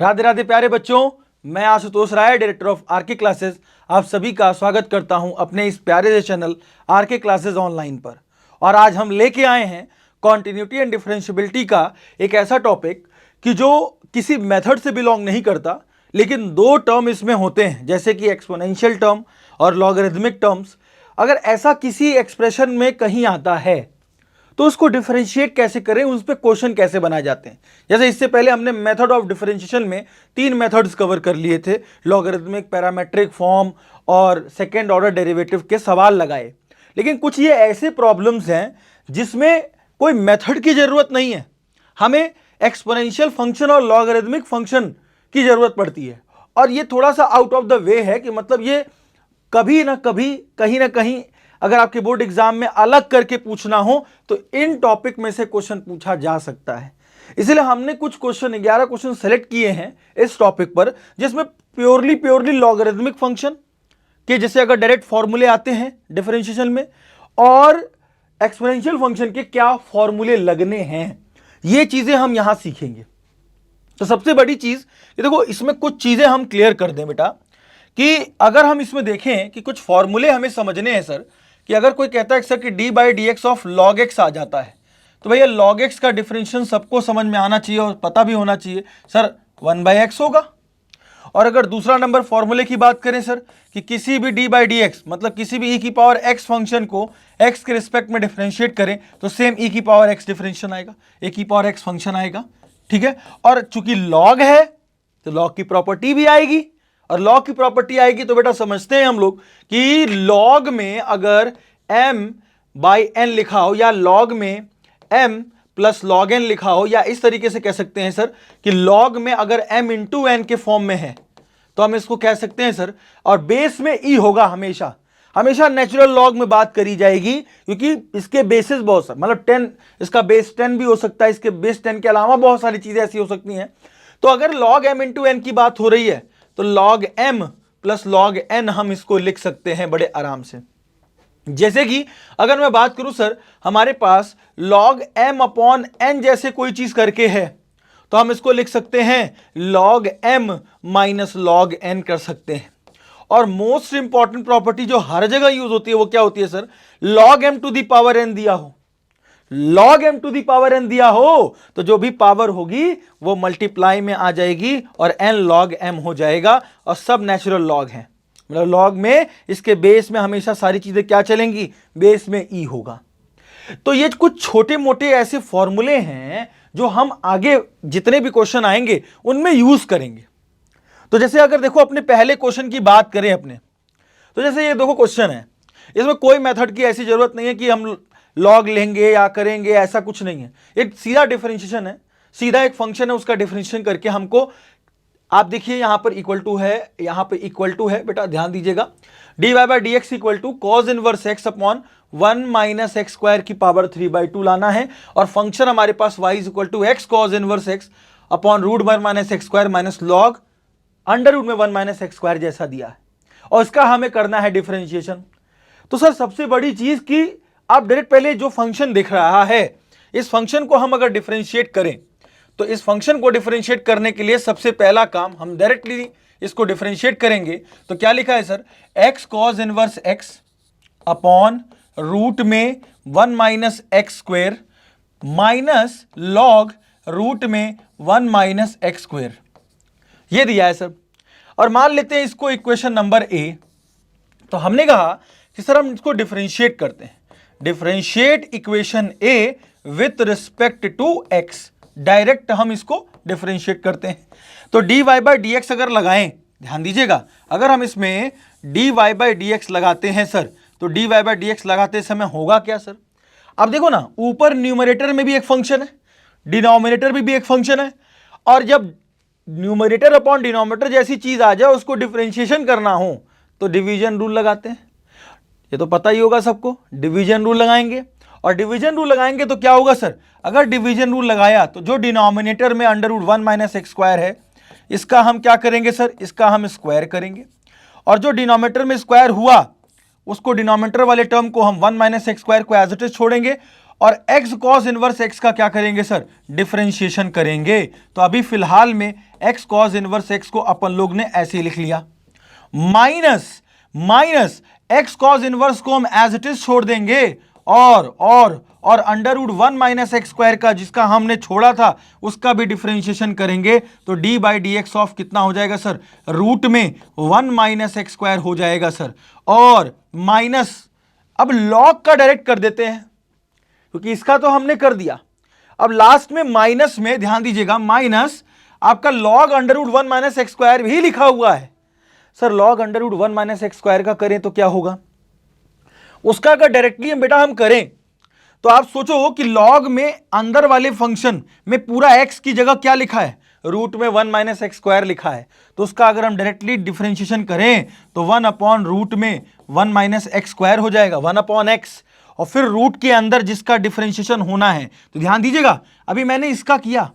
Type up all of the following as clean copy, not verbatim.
राधे राधे प्यारे बच्चों, मैं आशुतोष राय, डायरेक्टर ऑफ आरके क्लासेस, आप सभी का स्वागत करता हूं अपने इस प्यारे से चैनल आरके क्लासेस ऑनलाइन पर। और आज हम लेके आए हैं कॉन्टिन्यूटी एंड डिफरेंशियबिलिटी का एक ऐसा टॉपिक कि जो किसी मेथड से बिलोंग नहीं करता, लेकिन दो टर्म इसमें होते हैं, जैसे कि एक्सपोनेंशियल टर्म और लॉगरिथमिक टर्म्स। अगर ऐसा किसी एक्सप्रेशन में कहीं आता है तो उसको डिफरेंशिएट कैसे करें, उस पर क्वेश्चन कैसे बनाए जाते हैं। जैसे इससे पहले हमने मेथड ऑफ डिफरेंशिएशन में 3 मेथड्स कवर कर लिए थे, लॉगरिथमिक, पैरामेट्रिक फॉर्म और सेकेंड ऑर्डर डेरिवेटिव के सवाल लगाए। लेकिन कुछ ये ऐसे प्रॉब्लम्स हैं जिसमें कोई मेथड की जरूरत नहीं है, हमें एक्सपोनेंशियल फंक्शन और लॉगरिथमिक फंक्शन की जरूरत पड़ती है। और ये थोड़ा सा आउट ऑफ द वे है कि मतलब ये कभी ना कभी कहीं ना कहीं अगर आपके बोर्ड एग्जाम में अलग करके पूछना हो तो इन टॉपिक में से क्वेश्चन पूछा जा सकता है। इसलिए हमने कुछ क्वेश्चन 11 क्वेश्चन सेलेक्ट किए हैं इस टॉपिक पर, जिसमें प्योरली लॉगरिथमिक फंक्शन के जैसे अगर डायरेक्ट फॉर्मूले आते हैं डिफरेंशिएशन में, और एक्सपोनेंशियल फंक्शन के क्या फॉर्मूले लगने हैं, ये चीजें हम यहां सीखेंगे। तो सबसे बड़ी चीज ये देखो, इसमें कुछ चीजें हम क्लियर कर दें बेटा, कि अगर हम इसमें देखें कि कुछ फॉर्मूले हमें समझने हैं सर, कि अगर कोई कहता है सर कि d by d x of log x आ जाता है, तो भैया लॉग एक्स का डिफरेंशियल सबको समझ में आना चाहिए और पता भी होना चाहिए सर 1 बाई एक्स होगा। और अगर दूसरा नंबर फॉर्मूले की बात करें सर, कि किसी भी डी बाई डी एक्स मतलब किसी भी ई की पावर एक्स फंक्शन को एक्स के रिस्पेक्ट में डिफरेंशिएट करें तो सेम ई की पावर एक्स डिफरेंशियल आएगा, ए की पावर एक्स फंक्शन आएगा, ठीक है। और चूंकि लॉग है तो लॉग की प्रॉपर्टी भी आएगी, और लॉग की प्रॉपर्टी आएगी तो बेटा समझते हैं हम लोग कि लॉग में अगर m बाई n लिखा हो या लॉग में m प्लस लॉग n लिखा हो, या इस तरीके से कह सकते हैं सर कि लॉग में अगर m इंटू n के फॉर्म में है तो हम इसको कह सकते हैं सर, और बेस में e होगा। हमेशा हमेशा नेचुरल लॉग में बात करी जाएगी, क्योंकि इसके बेसिस बहुत सारे, मतलब 10, इसका बेस 10 भी हो सकता है, इसके बेस 10 के अलावा बहुत सारी चीजें ऐसी हो सकती हैं। तो अगर लॉग m इंटू n की बात हो रही है तो log m plus log n हम इसको लिख सकते हैं बड़े आराम से। जैसे कि अगर मैं बात करूं सर, हमारे पास log m अपॉन n जैसे कोई चीज करके है, तो हम इसको लिख सकते हैं log m minus log n कर सकते हैं। और मोस्ट इंपॉर्टेंट प्रॉपर्टी जो हर जगह यूज होती है वो क्या होती है sir, log m to the power n दिया हो, log m to the power n दिया हो तो जो भी पावर होगी वो मल्टीप्लाई में आ जाएगी और n log m हो जाएगा, और सब नेचुरल लॉग हैं, मतलब लॉग में इसके बेस में हमेशा सारी चीजें क्या चलेंगी, बेस में e होगा। तो ये कुछ छोटे मोटे ऐसे फॉर्मूले हैं जो हम आगे जितने भी क्वेश्चन आएंगे उनमें यूज करेंगे। तो जैसे अगर देखो अपने पहले क्वेश्चन की बात करें अपने, तो जैसे ये देखो क्वेश्चन है, इसमें कोई मेथड की ऐसी जरूरत नहीं है कि हम लॉग लेंगे या करेंगे, ऐसा कुछ नहीं है। एक सीधा डिफरेंशिएशन है, सीधा एक फंक्शन है, उसका डिफरेंशिएशन करके हमको, आप देखिए यहां पर इक्वल टू है, यहां पर इक्वल टू है बेटा, ध्यान दीजिएगा, d y by d x equal to cos inverse x upon 1 minus x square की पावर 3/2 लाना है, और फंक्शन हमारे पास y is equal to x cos inverse x upon root 1 minus x square minus log under root में 1 minus x square जैसा दिया है, और इसका हमें करना है डिफरेंशिएशन। तो सर सबसे बड़ी चीज कि आप डायरेक्ट पहले जो फंक्शन दिख रहा है, इस फंक्शन को हम अगर डिफरेंशिएट करें तो इस फंक्शन को डिफरेंशिएट करने के लिए सबसे पहला काम, हम डायरेक्टली इसको डिफरेंशिएट करेंगे तो क्या लिखा है sir, x cos inverse x upon root में 1 minus x square minus log root में 1 माइनस एक्स स्क्वायर, ये दिया है सर। और मान लेते हैं इसको इक्वेशन नंबर ए, तो हमने कहा कि सर हम इसको डिफरेंशिएट करते हैं, differentiate equation a with respect to x, direct हम इसको डिफरेंशिएट करते हैं। तो d y by d x अगर लगाएं, ध्यान दीजिएगा, अगर हम इसमें d y by d x लगाते हैं सर, तो d y by d x लगाते समय होगा क्या सर, अब देखो ना, ऊपर न्यूमरेटर में भी एक फंक्शन है, डिनोमिनेटर भी एक फंक्शन है, और जब न्यूमरेटर अपॉन डिनोमिनेटर जैसी चीज आ जाए उसको डिफरेंशिएशन करना हो तो डिवीजन रूल लगाते हैं, ये तो पता ही होगा सबको, डिवीजन रूल लगाएंगे। और डिवीजन रूल लगाएंगे तो क्या होगा सर, अगर डिवीजन रूल लगाया तो जो डिनोमिनेटर में under root 1 minus x square है, इसका हम क्या करेंगे सर, इसका हम स्क्वायर करेंगे, और जो डिनोमिनेटर में स्क्वायर हुआ उसको डिनोमिनेटर वाले टर्म को हम 1 माइनस एक्स स्क्वायर को एज इट इज छोड़ेंगे, और x cos इनवर्स x का क्या करेंगे सर, डिफरेंशिएशन करेंगे। तो अभी फिलहाल में x cos इनवर्स x को अपन लोग ने ऐसे ही लिख लिया, माइनस x cos इनवर्स को हम एज इट इज छोड़ देंगे और under root 1 minus x square का जिसका हमने छोड़ा था उसका भी डिफरेंशिएशन करेंगे तो d by d x of कितना हो जाएगा सर, रूट में 1 माइनस एक्स स्क्वायर हो जाएगा सर। और माइनस, अब लॉग का डायरेक्ट कर देते हैं क्योंकि इसका तो हमने कर दिया। अब लास्ट में माइनस में ध्यान दीजिएगा, माइनस आपका log under root 1 minus x square भी लिखा हुआ है sir. Log under root 1 minus x square का करें तो क्या होगा, उसका अगर डायरेक्टली बेटा हम करें तो आप सोचो कि लॉग में अंदर वाले फंक्शन में पूरा x की जगह क्या लिखा है, रूट में 1 माइनस एक्स स्क्वायर लिखा है। तो उसका अगर हम डायरेक्टली डिफरेंशिएशन करें तो 1 अपॉन रूट में 1 माइनस एक्स स्क्वायर हो जाएगा, 1 अपॉन एक्स, और फिर रूट के अंदर जिसका डिफरेंशिएशन होना है। तो ध्यान दीजिएगा अभी मैंने इसका किया,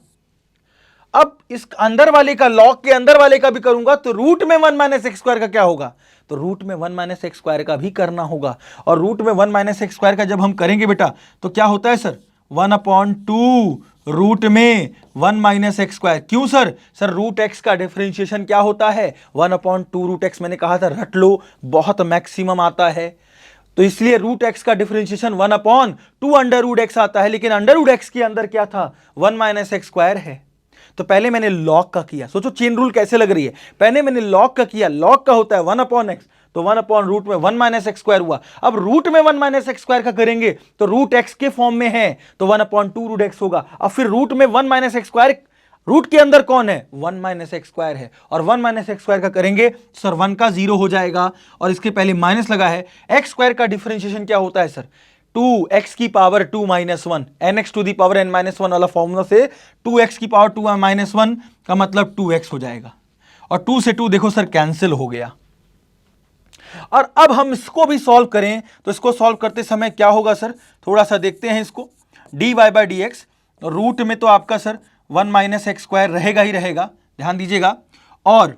अब इस अंदर वाले का, लॉग के अंदर वाले का भी करूंगा तो रूट में 1 माइनस एक्स स्क्वायर का क्या होगा, तो रूट में 1 माइनस एक्स स्क्वायर का भी करना होगा। और रूट में 1 माइनस एक्स स्क्वायर का जब हम करेंगे बेटा तो क्या होता है सर, 1 अपॉन 2 रूट में 1 माइनस एक्स स्क्वायर। क्यों सर, रूट एक्स का डिफरेंशिएशन क्या होता है, 1 अपॉन 2 रूट एक्स। मैंने कहा था रट लो, बहुत मैक्सिमम आता है, तो इसलिए रूट एक्स का differentiation 1 upon 2 under root x आता है। लेकिन अंडर रूट एक्स के अंदर क्या था, 1 माइनस एक्स स्क्वायर है। तो पहले मैंने लॉग का किया, सोचो चेन रूल कैसे लग रही है, पहले मैंने लॉग का किया, लॉग का होता है 1 अपॉन एक्स, तो 1 अपॉन रूट में 1 माइनस एक्स स्क्वायर हुआ। अब रूट में 1 माइनस एक्स स्क्वायर का करेंगे तो रूट एक्स के फॉर्म में है तो 1 अपॉन 2 रूट एक्स होगा। अब फिर रूट में 1 माइनस एक्स स्क्वायर, रूट के अंदर कौन है, 1 माइनस एक्स स्क्वायर है, और 1 माइनस एक्स स्क्वायर का करेंगे सर 1 का 0 हो जाएगा, और इसके पहले माइनस लगा है। एक्स स्क्वायर का डिफरेंशिएशन क्या होता है सर, 2x की power 2 minus 1, nx to the power n minus 1 वाला फॉर्मूला से 2x की पावर 2 माइनस 1 का मतलब 2x हो जाएगा, और 2 से 2 देखो सर कैंसिल हो गया। और अब हम इसको भी सॉल्व करें तो इसको सॉल्व करते समय क्या होगा सर, थोड़ा सा देखते हैं इसको। dy by d x root में तो आपका सर 1 माइनस एक्स स्क्वायर रहेगा ही रहेगा, ध्यान दीजिएगा। और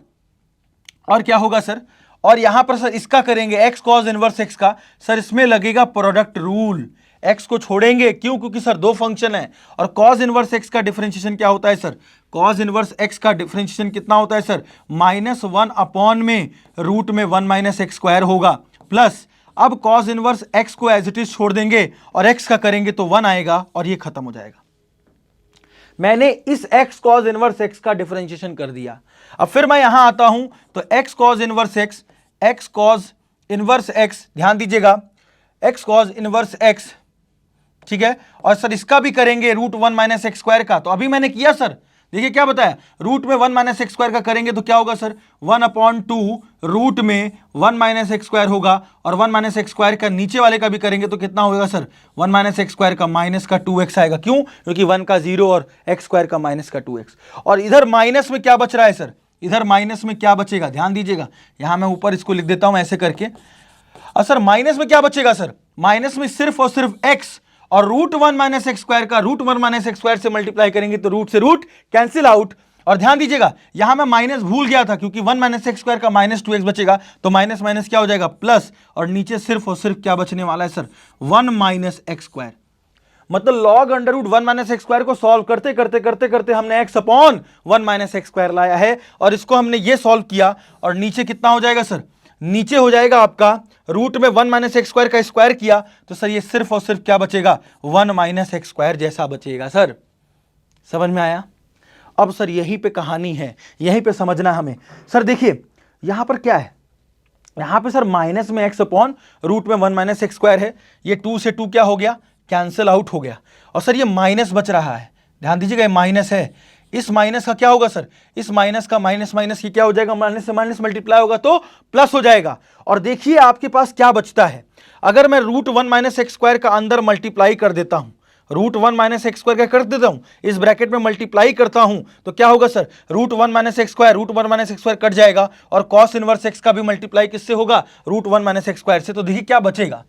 क्या होगा सर, और यहां पर सर इसका करेंगे x cos इनवर्स x का, सर इसमें लगेगा प्रोडक्ट रूल, x को छोड़ेंगे, क्यों, क्योंकि सर दो फंक्शन है, और cos इनवर्स x का डिफरेंशिएशन क्या होता है सर, cos इनवर्स x का डिफरेंशिएशन कितना होता है सर, -1 अपॉन में रूट में 1 माइनस एक्स स्क्वायर होगा, प्लस अब cos इनवर्स x को एज इट इज छोड़ देंगे और x का करेंगे तो 1 आएगा और ये खत्म हो जाएगा। मैंने इस x cos इनवर्स x का डिफरेंशिएशन कर दिया। अब फिर मैं यहां आता हूं तो x cos इनवर्स x, ध्यान दीजिएगा x cos इनवर्स x, ठीक है, और सर इसका भी करेंगे रूट 1 माइनस एक्स स्क्वायर का। तो अभी मैंने किया सर, देखिए क्या बताया, रूट में 1 माइनस एक्स स्क्वायर का करेंगे तो क्या होगा सर, 1 अपॉन 2 रूट में 1 माइनस एक्स स्क्वायर होगा, और 1 माइनस एक्स स्क्वायर का नीचे वाले का भी करेंगे तो कितना होगा सर, 1 माइनस एक्स स्क्वायर का माइनस का 2x आएगा। क्यों, क्योंकि 1 का 0 और एक्स स्क्वायर का माइनस का 2x। और इधर माइनस में क्या बच रहा है सर, इधर माइनस में क्या बचेगा, ध्यान दीजिएगा, यहां मैं ऊपर इसको लिख देता हूं ऐसे करके। और सर माइनस में क्या बचेगा सर, माइनस में सिर्फ और सिर्फ x, और रूट 1 माइनस एक्स स्क्वायर का रूट 1 माइनस एक्स स्क्वायर से मल्टीप्लाई करेंगे तो रूट से रूट कैंसिल आउट। और ध्यान दीजिएगा यहां मैं माइनस भूल गया था, क्योंकि 1 माइनस एक्स स्क्वायर का माइनस 2x बचेगा, तो माइनस माइनस क्या हो जाएगा प्लस, और नीचे सिर्फ और सिर्फ क्या बचने वाला है सर, 1 माइनस एक्स स्क्वायर। मतलब log under root 1 minus x square को सॉल्व करते करते करते करते हमने x upon 1 minus x square लाया है, और इसको हमने ये सॉल्व किया, और नीचे कितना हो जाएगा सर, नीचे हो जाएगा आपका रूट में 1 माइनस एक्स स्क्वायर का स्क्वायर किया तो सर ये सिर्फ और सिर्फ क्या बचेगा, 1 माइनस एक्स स्क्वायर जैसा बचेगा। सर समझ में आया। अब सर यहीं पे कहानी है, यहीं पे समझना हमें। सर देखिए यहां पर क्या है, यहां पे सर माइनस में x अपॉन रूट में 1 माइनस एक्स स्क्वायर है, ये 2 से 2 क्या हो गया, कैंसिल आउट हो गया, और सर ये माइनस बच रहा है, ध्यान दीजिएगा ये माइनस है, इस माइनस का क्या होगा सर, इस माइनस का माइनस माइनस की क्या हो जाएगा, माइनस से माइनस मल्टीप्लाई होगा तो प्लस हो जाएगा। और देखिए आपके पास क्या बचता है, अगर मैं रूट 1 माइनस एक्स स्क्वायर का अंदर मल्टीप्लाई कर देता हूं, रूट 1 माइनस एक्स स्क्वायर का कर देता हूं, इस ब्रैकेट में मल्टीप्लाई करता हूं तो क्या होगा sir, root 1 minus x square, root 1 minus x square cut जाएगा, और कॉस इनवर्स एक्स का भी मल्टीप्लाई किससे होगा, रूट 1 माइनस एक्स स्क्वायर से। तो देखिए क्या बचेगा,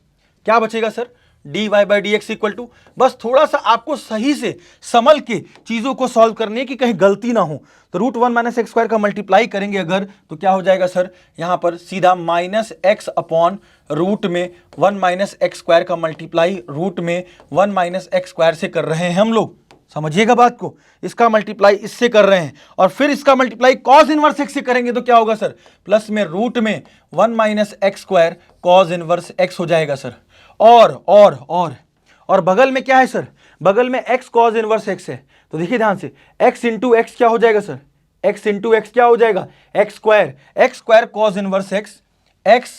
क्या बचेगा सर, dy/dx इक्वल टू, बस थोड़ा सा आपको सही से संभल के चीजों को सॉल्व करनी है कि कहीं गलती ना हो। तो √1 - x स्क्वायर का मल्टीप्लाई करेंगे अगर, तो क्या हो जाएगा सर, यहां पर सीधा -x अपॉन रूट में 1 - x स्क्वायर का मल्टीप्लाई रूट में 1 - x स्क्वायर से कर रहे हैं हम लोग। समझिएगा बात को, इसका मल्टीप्लाई इससे कर रहे हैं और फिर इसका मल्टीप्लाई कॉस इनवर्स x से करेंगे तो क्या होगा सर, प्लस में रूट में 1 - x square cos inverse x हो जाएगा सर। और बगल में क्या है सर, बगल में x कॉस इनवर्स x है, तो देखिए ध्यान से, x इंटू एक्स क्या हो जाएगा सर, x इंटू एक्स क्या हो जाएगा, x square cos inverse x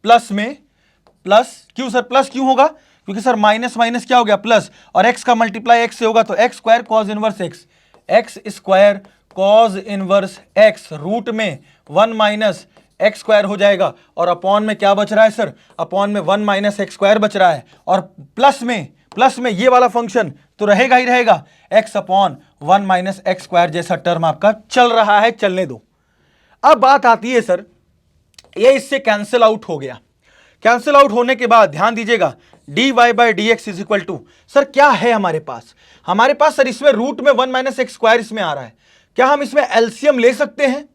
plus में प्लस, क्यों सर प्लस क्यों होगा, क्योंकि सर माइनस माइनस क्या हो गया प्लस, और x का मल्टीप्लाई x से होगा तो x square cos inverse x square cos inverse x root में 1 - x स्क्वायर हो जाएगा, और अपॉन में क्या बच रहा है सर, अपॉन में 1 - x स्क्वायर बच रहा है, और प्लस में ये वाला फंक्शन तो रहेगा ही रहेगा, x अपॉन 1 - x स्क्वायर जैसा टर्म आपका चल रहा है, चलने दो। अब बात आती है सर, ये इससे कैंसिल आउट हो गया, कैंसिल आउट होने के बाद ध्यान दीजिएगा dy/dx is equal to, sir क्या है हमारे पास सर इसमें रूट में 1 - x स्क्वायर इसमें आ रहा है, क्या हम इसमें एलसीएम ले सकते हैं,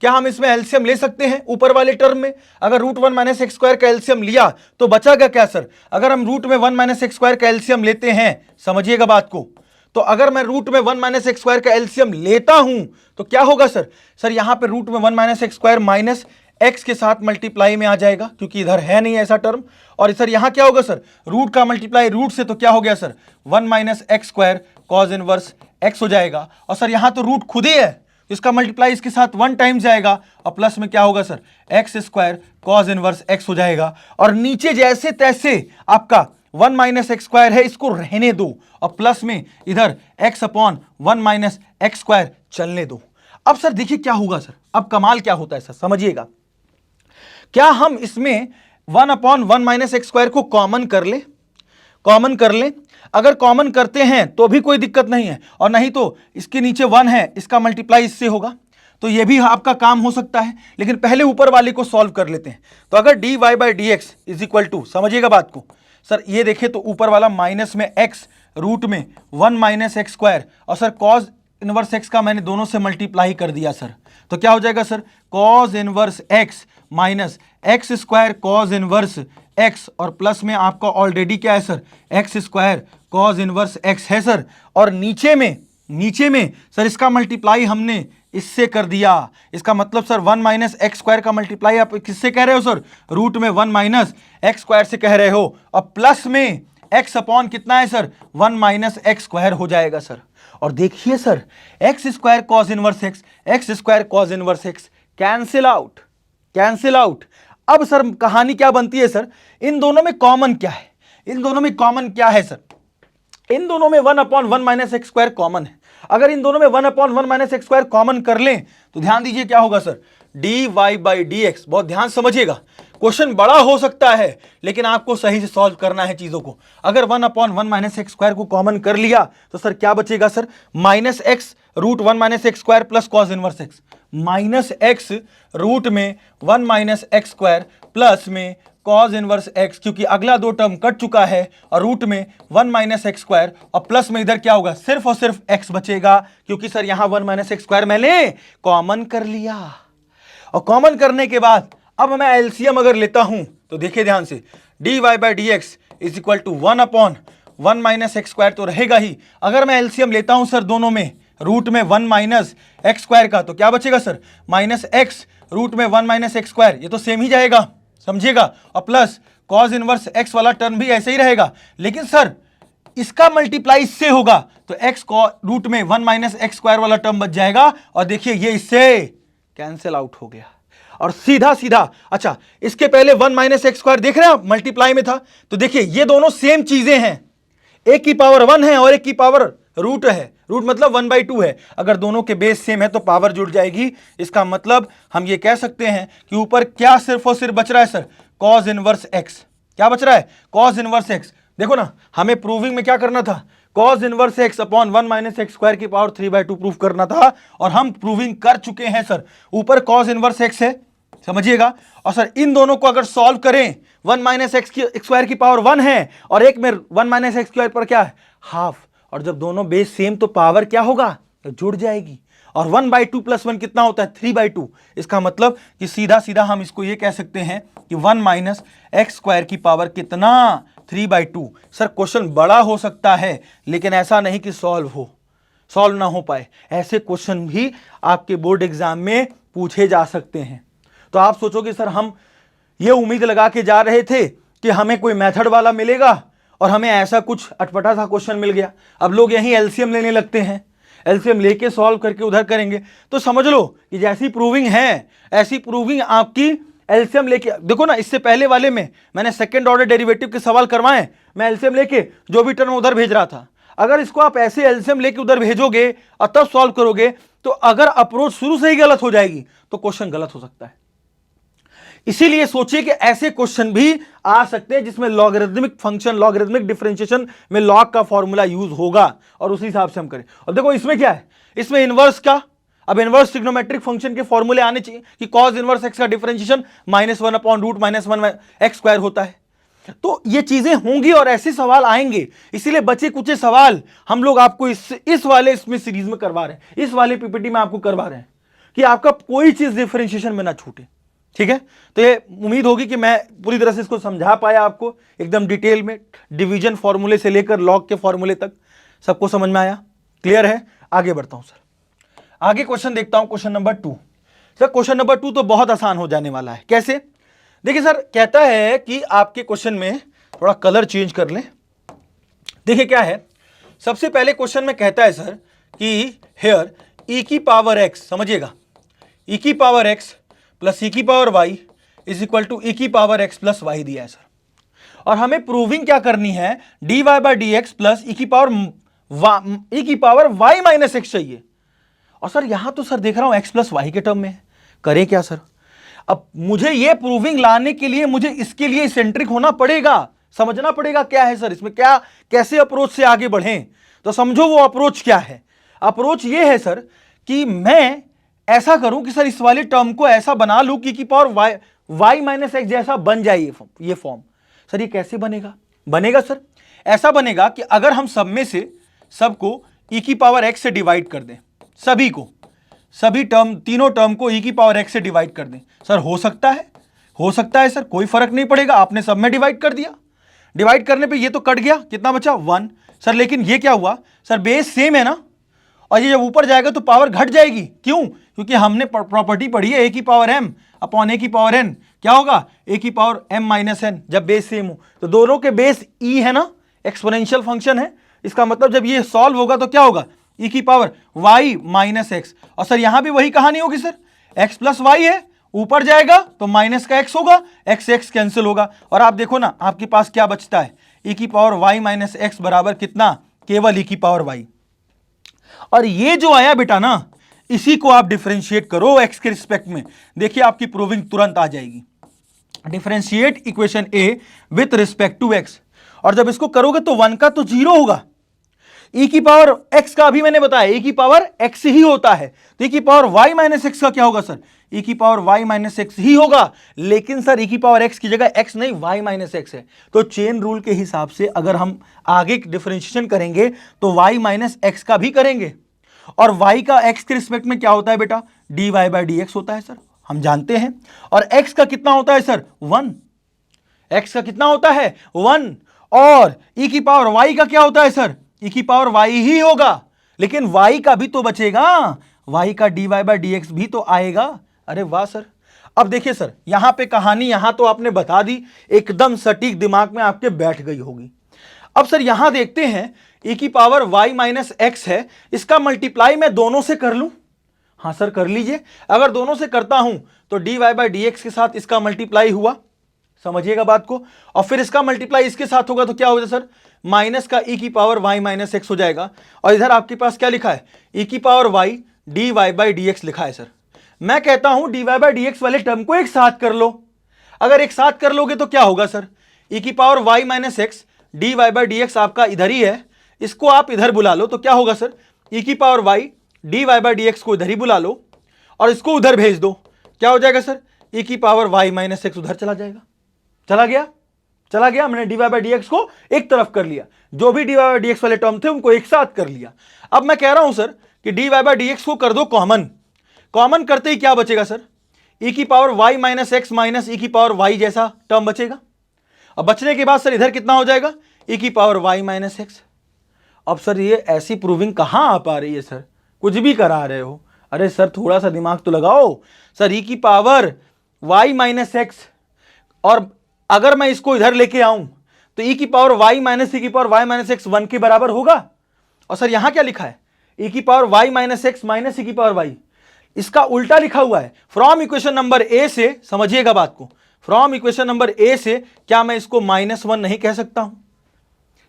क्या हम इसमें एलसीएम ले सकते हैं ऊपर वाले टर्म में, अगर √1 - x स्क्वायर का एलसीएम लिया तो बचागा क्या सर, अगर हम रूट में 1 - x स्क्वायर का एलसीएम लेते हैं, समझिएगा बात को, तो अगर मैं रूट में 1 - x स्क्वायर का एलसीएम लेता हूं तो क्या होगा सर यहां पे रूट में 1 - x स्क्वायर माइनस x के साथ मल्टीप्लाई में आ जाएगा, क्योंकि इधर है नहीं ऐसा टर्म, और सर यहां क्या होगा सर, रूट का मल्टीप्लाई रूट से, तो क्या हो गया sir 1 - x square cos inverse x हो जाएगा, और सर यहां तो रूट खुद ही है, इसका मल्टीप्लाई इसके साथ 1 टाइम जाएगा, और प्लस में क्या होगा sir x square cos inverse x हो जाएगा, और नीचे जैसे तैसे आपका 1 - x स्क्वायर है, इसको रहने दो, और प्लस में इधर x अपॉन 1 - x स्क्वायर चलने दो। अब सर देखिए क्या होगा सर, अब कमाल क्या होता है सर, समझिएगा, क्या हम इसमें 1/1 - x स्क्वायर को कॉमन कर ले, अगर कॉमन करते हैं तो भी कोई दिक्कत नहीं है, और नहीं तो इसके नीचे 1 है, इसका मल्टीप्लाई इससे होगा, तो ये भी आपका काम हो सकता है, लेकिन पहले ऊपर वाले को सॉल्व कर लेते हैं। तो अगर dy/dx इज इक्वल टू, समझिएगा बात को सर, ये देखें तो ऊपर वाला माइनस में x रूट में 1 - x स्क्वायर, और सर कॉस इनवर्स x का मैंने दोनों से मल्टीप्लाई कर दिया सर, तो क्या हो जाएगा sir cos inverse x minus x square cos inverse x, और प्लस में आपका ऑलरेडी क्या है sir x square cos inverse x है सर, और नीचे में सर इसका मल्टीप्लाई हमने इससे कर दिया, इसका मतलब सर 1 - x स्क्वायर का मल्टीप्लाई आप किससे कह रहे हो सर, रूट में 1 - x स्क्वायर से कह रहे हो, और प्लस में x अपॉन कितना है सर 1 - x स्क्वायर हो जाएगा सर। और देखिए sir x square cos inverse x square cos inverse x cancel out. अब सर कहानी क्या बनती है सर, इन दोनों में कॉमन क्या है, सर इन दोनों में 1/1 - x स्क्वायर कॉमन है, अगर इन दोनों में 1/1 - x स्क्वायर कॉमन कर लें तो ध्यान दीजिए क्या होगा सर dy/dx, बहुत ध्यान समझिएगा, क्वेश्चन बड़ा हो सकता है लेकिन आपको सही से सॉल्व करना है चीजों को। अगर 1/1 - x स्क्वायर को कॉमन कर लिया तो सर क्या बचेगा sir, -x root 1 - x square plus cos inverse x, -x root में 1 - x स्क्वायर प्लस में कॉस इनवर्स x, क्योंकि अगला दो टर्म कट चुका है, और रूट में 1 - x स्क्वायर, और प्लस में इधर क्या होगा सिर्फ और सिर्फ x बचेगा, क्योंकि सर यहां 1 - x स्क्वायर मैंने कॉमन कर लिया। और कॉमन करने के बाद अब मैं एलसीएम अगर लेता हूं तो देखिए ध्यान से dy/dx is equal to 1/1 - x square तो रहेगा ही, अगर मैं एलसीएम लेता हूं सर दोनों में रूट में 1 - x स्क्वायर का, तो क्या बचेगा सर -x रूट में 1 - x स्क्वायर, ये तो सेम ही जाएगा, समझिएगा, और प्लस कॉस इनवर्स x वाला टर्म भी ऐसे ही रहेगा, लेकिन सर इसका मल्टीप्लाई इससे होगा तो x को रूट में 1 - x स्क्वायर वाला टर्म बच जाएगा, और देखिए ये इससे कैंसिल आउट हो गया, और सीधा अच्छा इसके पहले 1 - x स्क्वायर देख रहे हैं आप मल्टीप्लाई में था, तो देखिए ये दोनों सेम चीजें हैं, एक की पावर 1 है और एक की पावर रूट है, रूट मतलब 1/2 है, अगर दोनों के बेस सेम है तो पावर जुड़ जाएगी, इसका मतलब हम ये कह सकते हैं कि ऊपर क्या सिर्फ और सिर्फ बच रहा है सर कॉस इनवर्स x, क्या बच रहा है कॉस इनवर्स x, देखो ना हमें प्रूविंग में क्या करना था, cos inverse x upon 1 - x square की पावर 3/2 प्रूफ करना था, और हम प्रूविंग कर चुके हैं सर, ऊपर कॉस इनवर्स x है, समझिएगा, और सर इन दोनों को अगर सॉल्व करें 1 माइनस एक्स स्क्वायर की पावर 1 है और एक में 1 माइनस एक्स स्क्वायर पर क्या है, हाफ। और जब दोनों बेस सेम तो पावर क्या होगा, तो जुड़ जाएगी। और 1/2 प्लस 1 कितना होता है, 3/2। इसका मतलब कि सीधा सीधा हम इसको ये कह सकते हैं कि 1 माइनस एक्स स्क्वायर की पावर कितना, 3/2। सर क्वेश्चन बड़ा हो सकता है लेकिन ऐसा नहीं कि सॉल्व ना हो पाए। ऐसे क्वेश्चन भी आपके बोर्ड एग्जाम में पूछे जा सकते हैं। तो आप सोचोगे सर हम ये उम्मीद लगा के जा रहे थे कि हमें कोई मेथड वाला मिलेगा और हमें ऐसा कुछ अटपटा सा क्वेश्चन मिल गया। अब लोग यहीं एलसीएम लेने लगते हैं, एलसीएम लेके सॉल्व करके उधर करेंगे। तो समझ लो कि जैसी प्रूविंग है ऐसी प्रूविंग आपकी एलसीएम लेके, देखो ना इससे पहले वाले में मैंने सेकंड ऑर्डर डेरिवेटिव के सवाल करवाए, मैं एलसीएम लेके जो भी टर्म उधर भेज रहा था। अगर इसको आप ऐसे एलसीएम लेके उधर भेजोगे और तब सॉल्व करोगे तो अगर अप्रोच शुरू से ही गलत हो जाएगी तो क्वेश्चन गलत हो सकता है। इसीलिए सोचिए कि ऐसे क्वेश्चन भी आ सकते हैं जिसमें लॉगरिथमिक फंक्शन, लॉगरिथमिक डिफरेंशिएशन में लॉग का फॉर्मूला यूज होगा और उसी हिसाब से हम करें। और देखो इसमें क्या है, इसमें इनवर्स का, अब इनवर्स ट्रिग्नोमेट्रिक फंक्शन के फॉर्मूले आने चाहिए कि cos इनवर्स x का डिफरेंशिएशन -1/√-1 एक्स स्क्वायर होता है। तो ये चीजें होंगी और ऐसे सवाल आएंगे। इसीलिए बचे कुछ सवाल हम लोग आपको इस वाले इसमें सीरीज में करवा रहे हैं, इस वाले पीपीटी में आपको करवा रहे हैं कि आपका कोई चीज डिफरेंशिएशन में ना छूटे। ठीक है, तो ये उम्मीद होगी कि मैं पूरी तरह से इसको समझा पाया आपको एकदम डिटेल में, डिवीजन फॉर्मूले से लेकर लॉग के फॉर्मूले तक सबको समझ में आया, क्लियर है। आगे बढ़ता हूं सर, आगे क्वेश्चन देखता हूं, question number 2। Sir question number 2 तो बहुत आसान हो जाने वाला है। कैसे, देखिए सर कहता है कि आपके क्वेश्चन में थोड़ा कलर चेंज कर लें। देखिए क्या है, सबसे पहले क्वेश्चन में कहता है सर कि हेयर e की पावर x, समझिएगा e की पावर x प्लस e की power y is equal to e की पावर x प्लस y दिया है सर। और हमें प्रूविंग क्या करनी है, dy by d x plus e की पावर y माइनस x चाहिए। और सर यहां तो सर देख रहा हूं x प्लस y के टर्म में है, करें क्या सर। अब मुझे ये प्रूविंग लाने के लिए मुझे इसके लिए इसेंट्रिक होना पड़ेगा, समझना पड़ेगा क्या है सर इसमें, क्या कैसे अप्रोच से आगे बढ़ें। तो समझो वो अप्रोच क्या है। अप्रोच ये है सर कि मैं ऐसा करूं कि सर इस वाले टर्म को ऐसा बना लूं कि पावर y माइनस एक्स जैसा बन जाए ये फॉर्म। सर ये कैसे बनेगा, बनेगा सर ऐसा बनेगा कि अगर हम सब में से सबको e की पावर x से डिवाइड कर दें, सभी को, सभी टर्म, तीनों टर्म को e की पावर x से डिवाइड कर दें। सर हो सकता है सर, कोई फर्क नहीं पड़ेगा, आपने सब में डिवाइड कर दिया, डिवाइड करने पे ये तो कट गया, कितना बचा 1। सर लेकिन ये क्या हुआ सर, बेस सेम है ना, और ये जब ऊपर जाएगा तो पावर घट जाएगी। क्यों, क्योंकि हमने प्रॉपर्टी पढ़ी है a की पावर m अपॉन a की पावर n, क्या होगा a की पावर m माइनस n, जब बेस सेम हो तो दोनों के बेस e है ना, एक्सपोनेंशियल फंक्शन है। इसका मतलब जब ये सॉल्व होगा तो क्या होगा, e की पावर y माइनस एक्स। और सर यहां भी वही कहानी होगी सर, x प्लस वाई है, ऊपर जाएगा तो माइनस का x होगा, x कैंसिल होगा। और आप देखो ना आपके पास क्या बचता है, e की पावर y माइनस एक्स बराबर कितना, केवल e की पावर y। और ये जो आया बेटा ना, इसी को आप डिफरेंशिएट करो x के रिस्पेक्ट में, देखिए आपकी प्रूविंग तुरंत आ जाएगी। Differentiate equation a with respect to x, और जब इसको करोगे तो 1 का तो 0 होगा, e की पावर x का अभी मैंने बताया e की पावर x ही होता है, तो e की पावर y माइनस एक्स का क्या होगा सर, e की पावर y माइनस एक्स ही होगा। लेकिन सर e की पावर x की जगह x नहीं y माइनस एक्स है, तो चेन रूल के हिसाब से अगर हम आगे डिफरेंशिएशन करेंगे तो y माइनस एक्स का भी करेंगे। और y का x के रिस्पेक्ट में क्या होता है बेटा, dy बाई डी एक्स होता है सर, हम जानते हैं। और x का कितना होता है सर, 1, x का कितना होता है 1। और e की पावर y का क्या होता है सर, e की पावर y ही होगा, लेकिन y का भी तो बचेगा, y का dy बाई डी एक्स भी तो आएगा। अरे वाह सर। अब देखिए सर यहां पे कहानी यहां तो आपने बता दी, एकदम सटीक दिमाग में आपके बैठ गई होगी। अब सर यहां देखते हैं e की पावर y माइनस एक्स है, इसका मल्टीप्लाई मैं दोनों से कर लूं। हाँ सर कर लीजिए, अगर दोनों से करता हूं तो dy बाई डी एक्स के साथ इसका मल्टीप्लाई हुआ, समझिएगा बात को, और फिर इसका मल्टीप्लाई इसके साथ होगा तो क्या होगा सर, माइनस का e की पावर y माइनस एक्स हो जाएगा। और इधर आपके पास क्या लिखा है, e की power y dy by d x लिखा है सर। मैं कहता हूं dy बाई डी एक्स वाले टर्म को एक साथ कर लो, अगर एक साथ कर लोगे तो क्या होगा सर, e की power y minus x dy by d x आपका इधर ही है, इसको आप इधर बुला लो तो क्या होगा सर, e की power y dy by d x को इधर ही बुला लो और इसको उधर भेज दो, क्या हो जाएगा सर, e की पावर y माइनस एक्स उधर चला जाएगा। चला गया, हमने dy बाई डी एक्स को एक तरफ कर लिया, जो भी dy बाई डी एक्स वाले टर्म थे उनको एक साथ कर लिया। अब मैं कह रहा हूं सर कि dy बाई डी एक्स को कर दो कॉमन करते ही क्या बचेगा सर, e की power y minus x minus e की पावर y जैसा टर्म बचेगा। अब बचने के बाद सर इधर कितना हो जाएगा, e की पावर y माइनस एक्स। अब सर ये ऐसी प्रूविंग कहां आ पा रही है सर, कुछ भी करा रहे हो। अरे सर थोड़ा सा दिमाग तो लगाओ सर, e की पावर y माइनस एक्स, और अगर मैं इसको इधर लेके आऊं तो e की पावर y माइनस e की पावर y माइनस एक्स 1 के बराबर होगा। और सर यहां क्या लिखा है, e की power y minus x minus e की पावर y, इसका उल्टा लिखा हुआ है। फ्रॉम इक्वेशन नंबर ए से, समझिएगा बात को, फ्रॉम इक्वेशन नंबर ए से क्या मैं इसको -1 नहीं कह सकता हूं,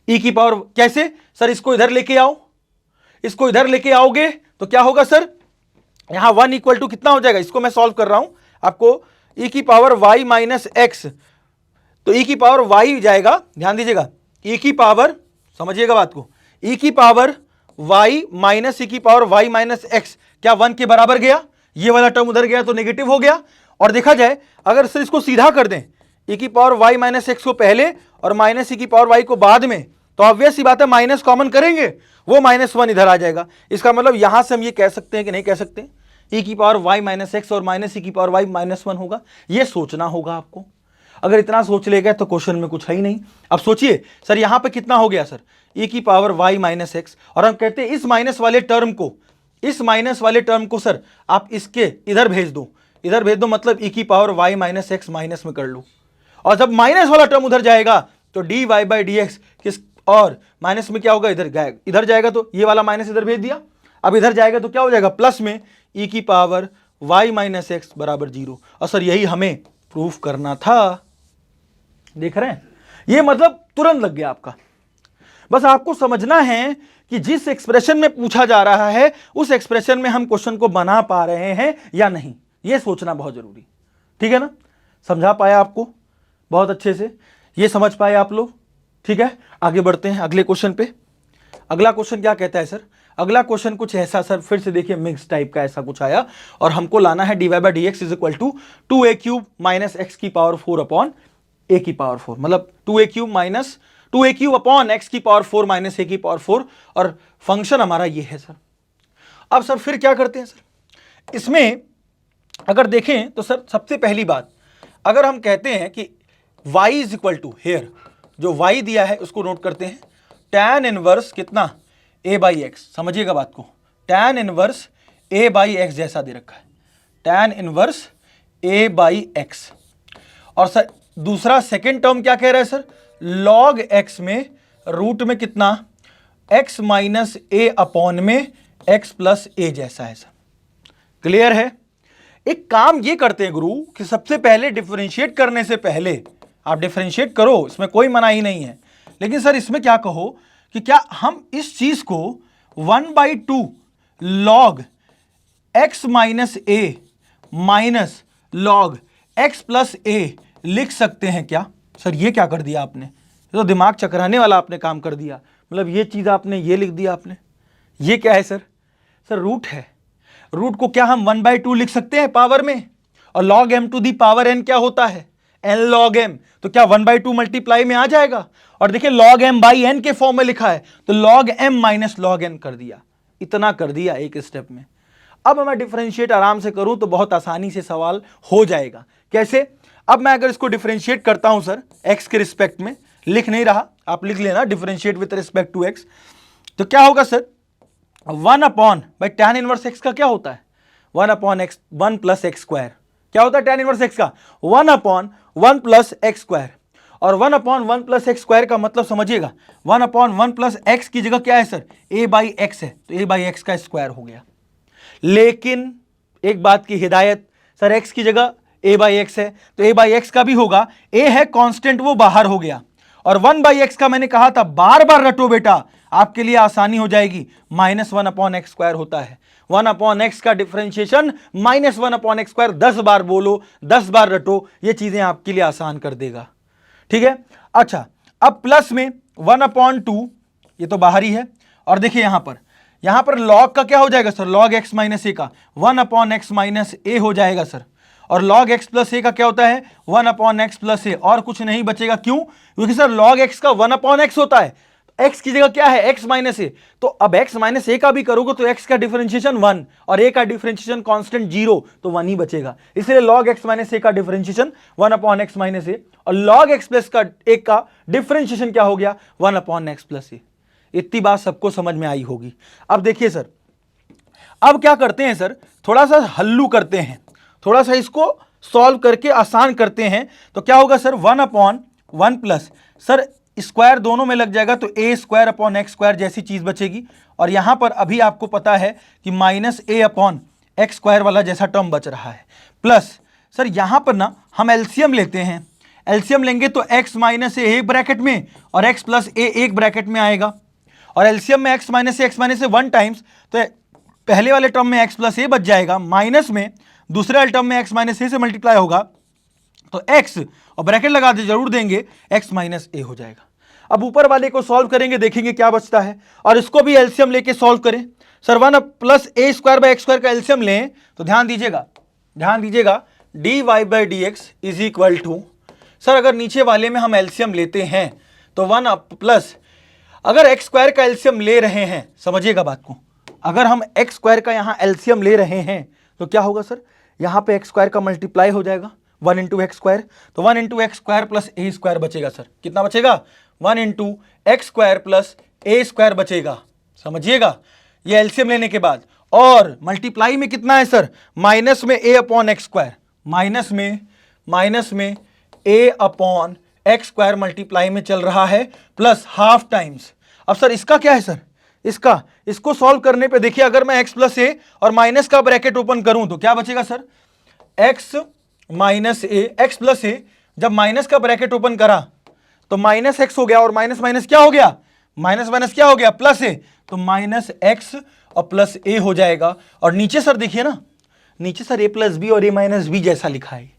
e की पावर कैसे सर, इसको इधर लेके आओ, इसको इधर लेके आओगे तो क्या होगा सर, यहां 1 इक्वल टू कितना हो जाएगा, इसको मैं सॉल्व कर रहा हूं आपको, e की पावर y माइनस एक्स, तो e की पावर y जाएगा, ध्यान दीजिएगा, e की पावर, समझिएगा बात को, e की पावर y माइनस e की पावर y माइनस एक्स क्या 1 के बराबर गया, ये वाला टर्म उधर गया तो नेगेटिव हो गया। और देखा जाए अगर सर इसको सीधा कर दें, e की पावर y माइनस एक्स को पहले और माइनस e की पावर y को बाद में, तो ऑब्वियस सी बात है माइनस कॉमन करेंगे, वो -1 इधर आ जाएगा। इसका मतलब यहां से हम ये कह सकते हैं कि नहीं कह सकते, e की पावर y माइनस एक्स और माइनस e की पावर y -1 होगा। ये सोचना होगा आपको, अगर इतना सोच ले गए तो क्वेश्चन में कुछ है ही नहीं। अब सोचिए सर यहां पे कितना हो गया सर, e की पावर y माइनस एक्स, और हम कहते हैं इस माइनस वाले टर्म को सर आप इसके इधर भेज दो, मतलब e की power y minus x minus में कर लो, और जब माइनस वाला टर्म उधर जाएगा तो dy बाई डी एक्स किस, और माइनस में क्या होगा, इधर जाएगा तो ये वाला माइनस इधर भेज दिया, अब इधर जाएगा तो क्या हो जाएगा, प्लस में e की पावर y माइनस एक्स बराबर 0। और सर यही हमें प्रूफ करना था, देख रहे हैं, ये मतलब तुरंत लग गया आपका। बस आपको समझना है कि जिस एक्सप्रेशन में पूछा जा रहा है उस एक्सप्रेशन में हम क्वेश्चन को बना पा रहे हैं या नहीं, ये सोचना बहुत जरूरी, ठीक है ना। समझा पाया आपको बहुत अच्छे से, ये समझ पाए आप लोग, ठीक है। आगे बढ़ते हैं अगले क्वेश्चन पे। अगला क्वेश्चन क्या कहता है सर, अगला क्वेश्चन कुछ ऐसा सर, फिर से देखिए मिक्स टाइप का ऐसा कुछ आया, और हमको लाना है dy by d x is equal to 2a cube minus x की पावर 4 अपॉन a की पावर 4, मतलब 2a cube minus 2a cube upon x की पावर 4 माइनस a की पावर 4, और फंक्शन हमारा ये है सर। अब सर फिर क्या करते हैं सर, इसमें अगर देखें तो सर सबसे पहली बात, अगर हम कहते हैं कि y is equal to, here जो y दिया है उसको नोट करते हैं, tan इनवर्स कितना a बाई एक्स, समझिएगा बात को, tan inverse a by x जैसा दे रखा है, tan inverse a by x. और सर दूसरा सेकेंड टर्म क्या कह रहा है सर, log x में रूट में कितना, x माइनस a अपॉन में x प्लस a जैसा है सर, क्लियर है। एक काम ये करते हैं गुरु कि सबसे पहले डिफरेंशिएट करने से पहले आप डिफरेंशिएट करो, इसमें कोई मनाही नहीं है, लेकिन सर इसमें क्या कहो कि क्या हम इस चीज को 1/2 log x minus a minus log x plus a लिख सकते हैं क्या। सर ये क्या कर दिया आपने, तो दिमाग चकराने वाला आपने काम कर दिया, मतलब ये चीज आपने ये लिख दिया आपने, ये क्या है सर, सर रूट है, रूट को क्या हम 1/2 लिख सकते हैं पावर में, और log m to the power n क्या होता है, n log m, तो क्या 1/2 मल्टीप्लाई में आ जाएगा। और देखिए log m बाई n के फॉर्म में लिखा है, तो log m minus log n कर दिया, इतना कर दिया एक स्टेप में। अब मैं डिफरेंशिएट आराम से करूं तो बहुत आसानी से सवाल हो जाएगा। कैसे, अब मैं अगर इसको डिफरेंशिएट करता हूं सर x के रिस्पेक्ट में, लिख नहीं रहा आप लिख लेना, differentiate with respect to x, तो क्या होगा सर 1 अपॉन भाई tan इनवर्स x का क्या होता है 1 upon x 1 plus x square, क्या होता है tan इनवर्स x का 1 अपॉन 1 प्लस एक्स स्क्वायर, और 1 अपॉन 1 प्लस एक्स स्क्वायर का मतलब समझिएगा 1 अपॉन 1 प्लस एक्स की जगह क्या है सर a बाई एक्स है, तो a बाई एक्स का स्क्वायर हो गया। लेकिन एक बात की हिदायत, सर x की जगह a बाई एक्स है तो a बाई एक्स का भी होगा, a है कांस्टेंट वो बाहर हो गया, और 1 बाई एक्स का मैंने कहा था बार बार रटो बेटा आपके लिए आसानी हो जाएगी, -1 अपॉन एक्स स्क्वायर होता है, 1 अपॉन एक्स का डिफरेंशिएशन -1 अपॉन एक्स स्क्वायर, 10 बार बोलो 10 बार रटो, ये चीजें आपके लिए आसान कर देगा, ठीक है। अच्छा अब प्लस में 1 अपॉन 2, ये तो बाहर ही है, और देखिए यहां पर log का क्या हो जाएगा सर log x माइनस ए का 1 अपॉन एक्स माइनस ए हो जाएगा सर, और log x प्लस ए का क्या होता है 1 अपॉन एक्स प्लस ए, और कुछ नहीं बचेगा। क्यों? क्योंकि सर log x का 1 अपॉन एक्स होता है, x की जगह क्या है x माइनस ए, तो अब x माइनस ए का भी करोगे तो x का डिफरेंशिएशन 1 और a का डिफरेंशिएशन कांस्टेंट 0, तो 1 ही बचेगा। इसलिए log x माइनस ए का डिफरेंशिएशन 1 अपॉन एक्स माइनस ए, और log x प्लस का एक का डिफरेंशिएशन क्या हो गया 1 अपॉन एक्स प्लस ए। इतनी बात सबको समझ में आई होगी। अब देखिए सर, अब क्या करते हैं सर, थोड़ा सा हल्लू करते हैं, थोड़ा सा इसको सॉल्व करके आसान करते हैं। तो क्या होगा sir 1 upon 1 plus, sir square दोनों में लग जाएगा तो ए स्क्वायर अपॉन एक्स स्क्वायर जैसी चीज बचेगी। और यहां पर अभी आपको पता है कि माइनस ए अपॉन एक्स स्क्वायर वाला जैसा टर्म बच रहा है, प्लस सर यहां पर ना हम एलसीएम लेते हैं, एलसीएम लेंगे तो x माइनस ए एक ब्रैकेट में और x प्लस ए एक ब्रैकेट में आएगा, और एलसीएम में x माइनस ए 1 टाइम्स, तो पहले वाले टर्म में x प्लस ए बच जाएगा, माइनस में दूसरे वाले टर्म में x माइनस ए से मल्टीप्लाई होगा तो x, और ब्रैकेट लगा दे जरूर देंगे, x माइनस ए हो जाएगा। अब ऊपर वाले को सॉल्व करेंगे, देखेंगे क्या बचता है, और इसको भी एलसीएम लेके सॉल्व करें। Sir 1 plus a square by x square का एलसीएम लें तो ध्यान दीजिएगा d y by d x is equal to, sir अगर नीचे वाले में हम एलसीएम लेते हैं तो 1 प्लस, अगर एक्स स्क्वायर का एलसीएम ले रहे हैं, समझिएगा बात को, अगर हम एक्स स्क्वायर का यहाँ एलसीएम ले रहे हैं तो क्या होगा सर, यहाँ पे एक्स स्क्वायर का मल्टीप्लाई हो जाएगा 1 इंटू एक्स स्क्वायर, तो 1 into x square plus a square बचेगा। सर कितना बचेगा 1 into x square plus a square बचेगा, समझिएगा ये एलसीएम लेने के बाद। और मल्टीप्लाई में कितना है सर, माइनस में ए अपॉन एक्स स्क्वायर, माइनस में ए अपॉन एक्स स्क्वायर मल्टीप्लाई में चल रहा है, प्लस हाफ टाइम्स। अब सर इसका क्या है सर, इसको सॉल्व करने पे देखिए, अगर मैं x प्लस ए और माइनस का ब्रैकेट ओपन करूं तो क्या बचेगा सर, x माइनस ए, एक्स प्लस ए, जब माइनस का ब्रैकेट ओपन करा तो माइनस एक्स हो गया, और माइनस माइनस क्या हो गया, माइनस क्या हो गया प्लस ए, तो माइनस एक्स और प्लस ए हो जाएगा। और नीचे सर देखिए ना, नीचे सर ए प्लस बी और ए माइनस बी जैसा लिखा है,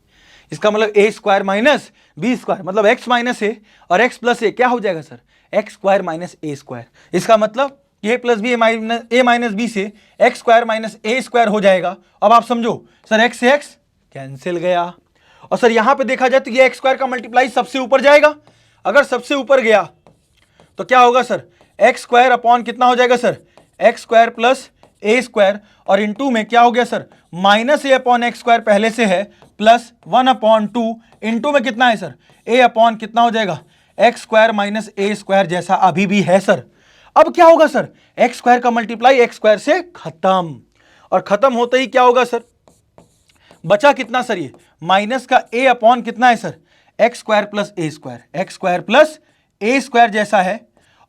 इसका मतलब ए स्क्वायर माइनस बी स्क्वायर, मतलब एक्स माइनस ए और एक्स प्लस ए क्या हो जाएगा sir, x square minus a square. इसका मतलब ए प्लस बी ए माइनस बी से x square minus a square हो जाएगा। अब आप समझो सर, एक्स से एक्स कैंसिल गया, और सर यहां पे देखा जाए तो ये एक्स स्क्वायर का मल्टीप्लाई सबसे ऊपर जाएगा, अगर सबसे ऊपर गया तो क्या होगा सर, एक्स स्क्वायर अपॉन कितना हो जाएगा sir, x square plus a square, और इनटू में क्या हो गया सर, माइनस ए अपॉन एक्स स्क्वायर पहले से है, प्लस 1 अपॉन 2, इनटू में कितना है सर, ए अपॉन कितना हो जाएगा, x square minus a square जैसा अभी भी है सर। अब क्या होगा सर, एक्स स्क्वायर का मल्टीप्लाई एक्स स्क्वायर से खत्म, और खत्म होते ही क्या होगा सर, बचा कितना सर, ये माइनस का ए अपॉन कितना है sir, x square plus a square, x square plus a square जैसा है।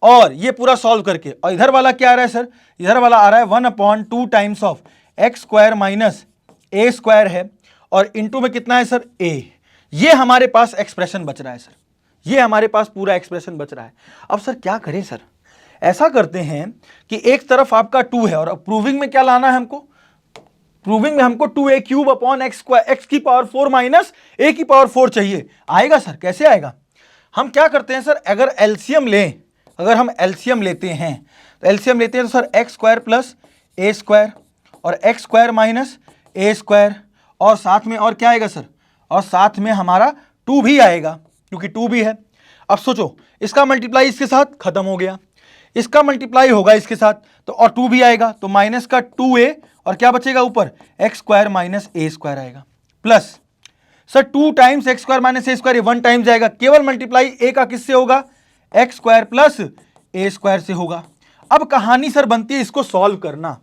और ये पूरा सॉल्व करके, और इधर वाला क्या आ रहा है सर, इधर वाला आ रहा है 1 upon 2 times of x square minus a square है, और इंटू में कितना है सर, ए। ये हमारे पास एक्सप्रेशन बच रहा है सर, ये हमारे पास पूरा एक्सप्रेशन बच रहा है। अब सर क्या करें सर, ऐसा करते हैं कि एक तरफ आपका 2 है, और प्रूविंग में क्या लाना है हमको, प्रूविंग में हमको 2a cube upon x square, x की पावर 4 माइनस ए की पावर 4 चाहिए। आएगा सर, कैसे आएगा, हम क्या करते हैं सर, अगर एलसीएम लें, अगर हम एलसीएम लेते हैं तो एलसीएम लेते हैं तो sir x square plus a square और x square minus a square, और साथ में और क्या आएगा सर, और साथ में हमारा 2 भी आएगा, क्योंकि 2 भी है। अब सोचो, इसका मल्टीप्लाई इसके साथ खत्म हो गया, इसका मल्टीप्लाई होगा इसके साथ तो, और 2 भी आएगा, तो माइनस का 2a, और क्या बचेगा ऊपर, x square minus a square आएगा, plus sir 2 times x square minus a square, 1 time जाएगा, केवल मल्टीप्लाई ए का किससे होगा, x square plus a square से होगा। अब कहानी सर बनती है इसको सॉल्व करना,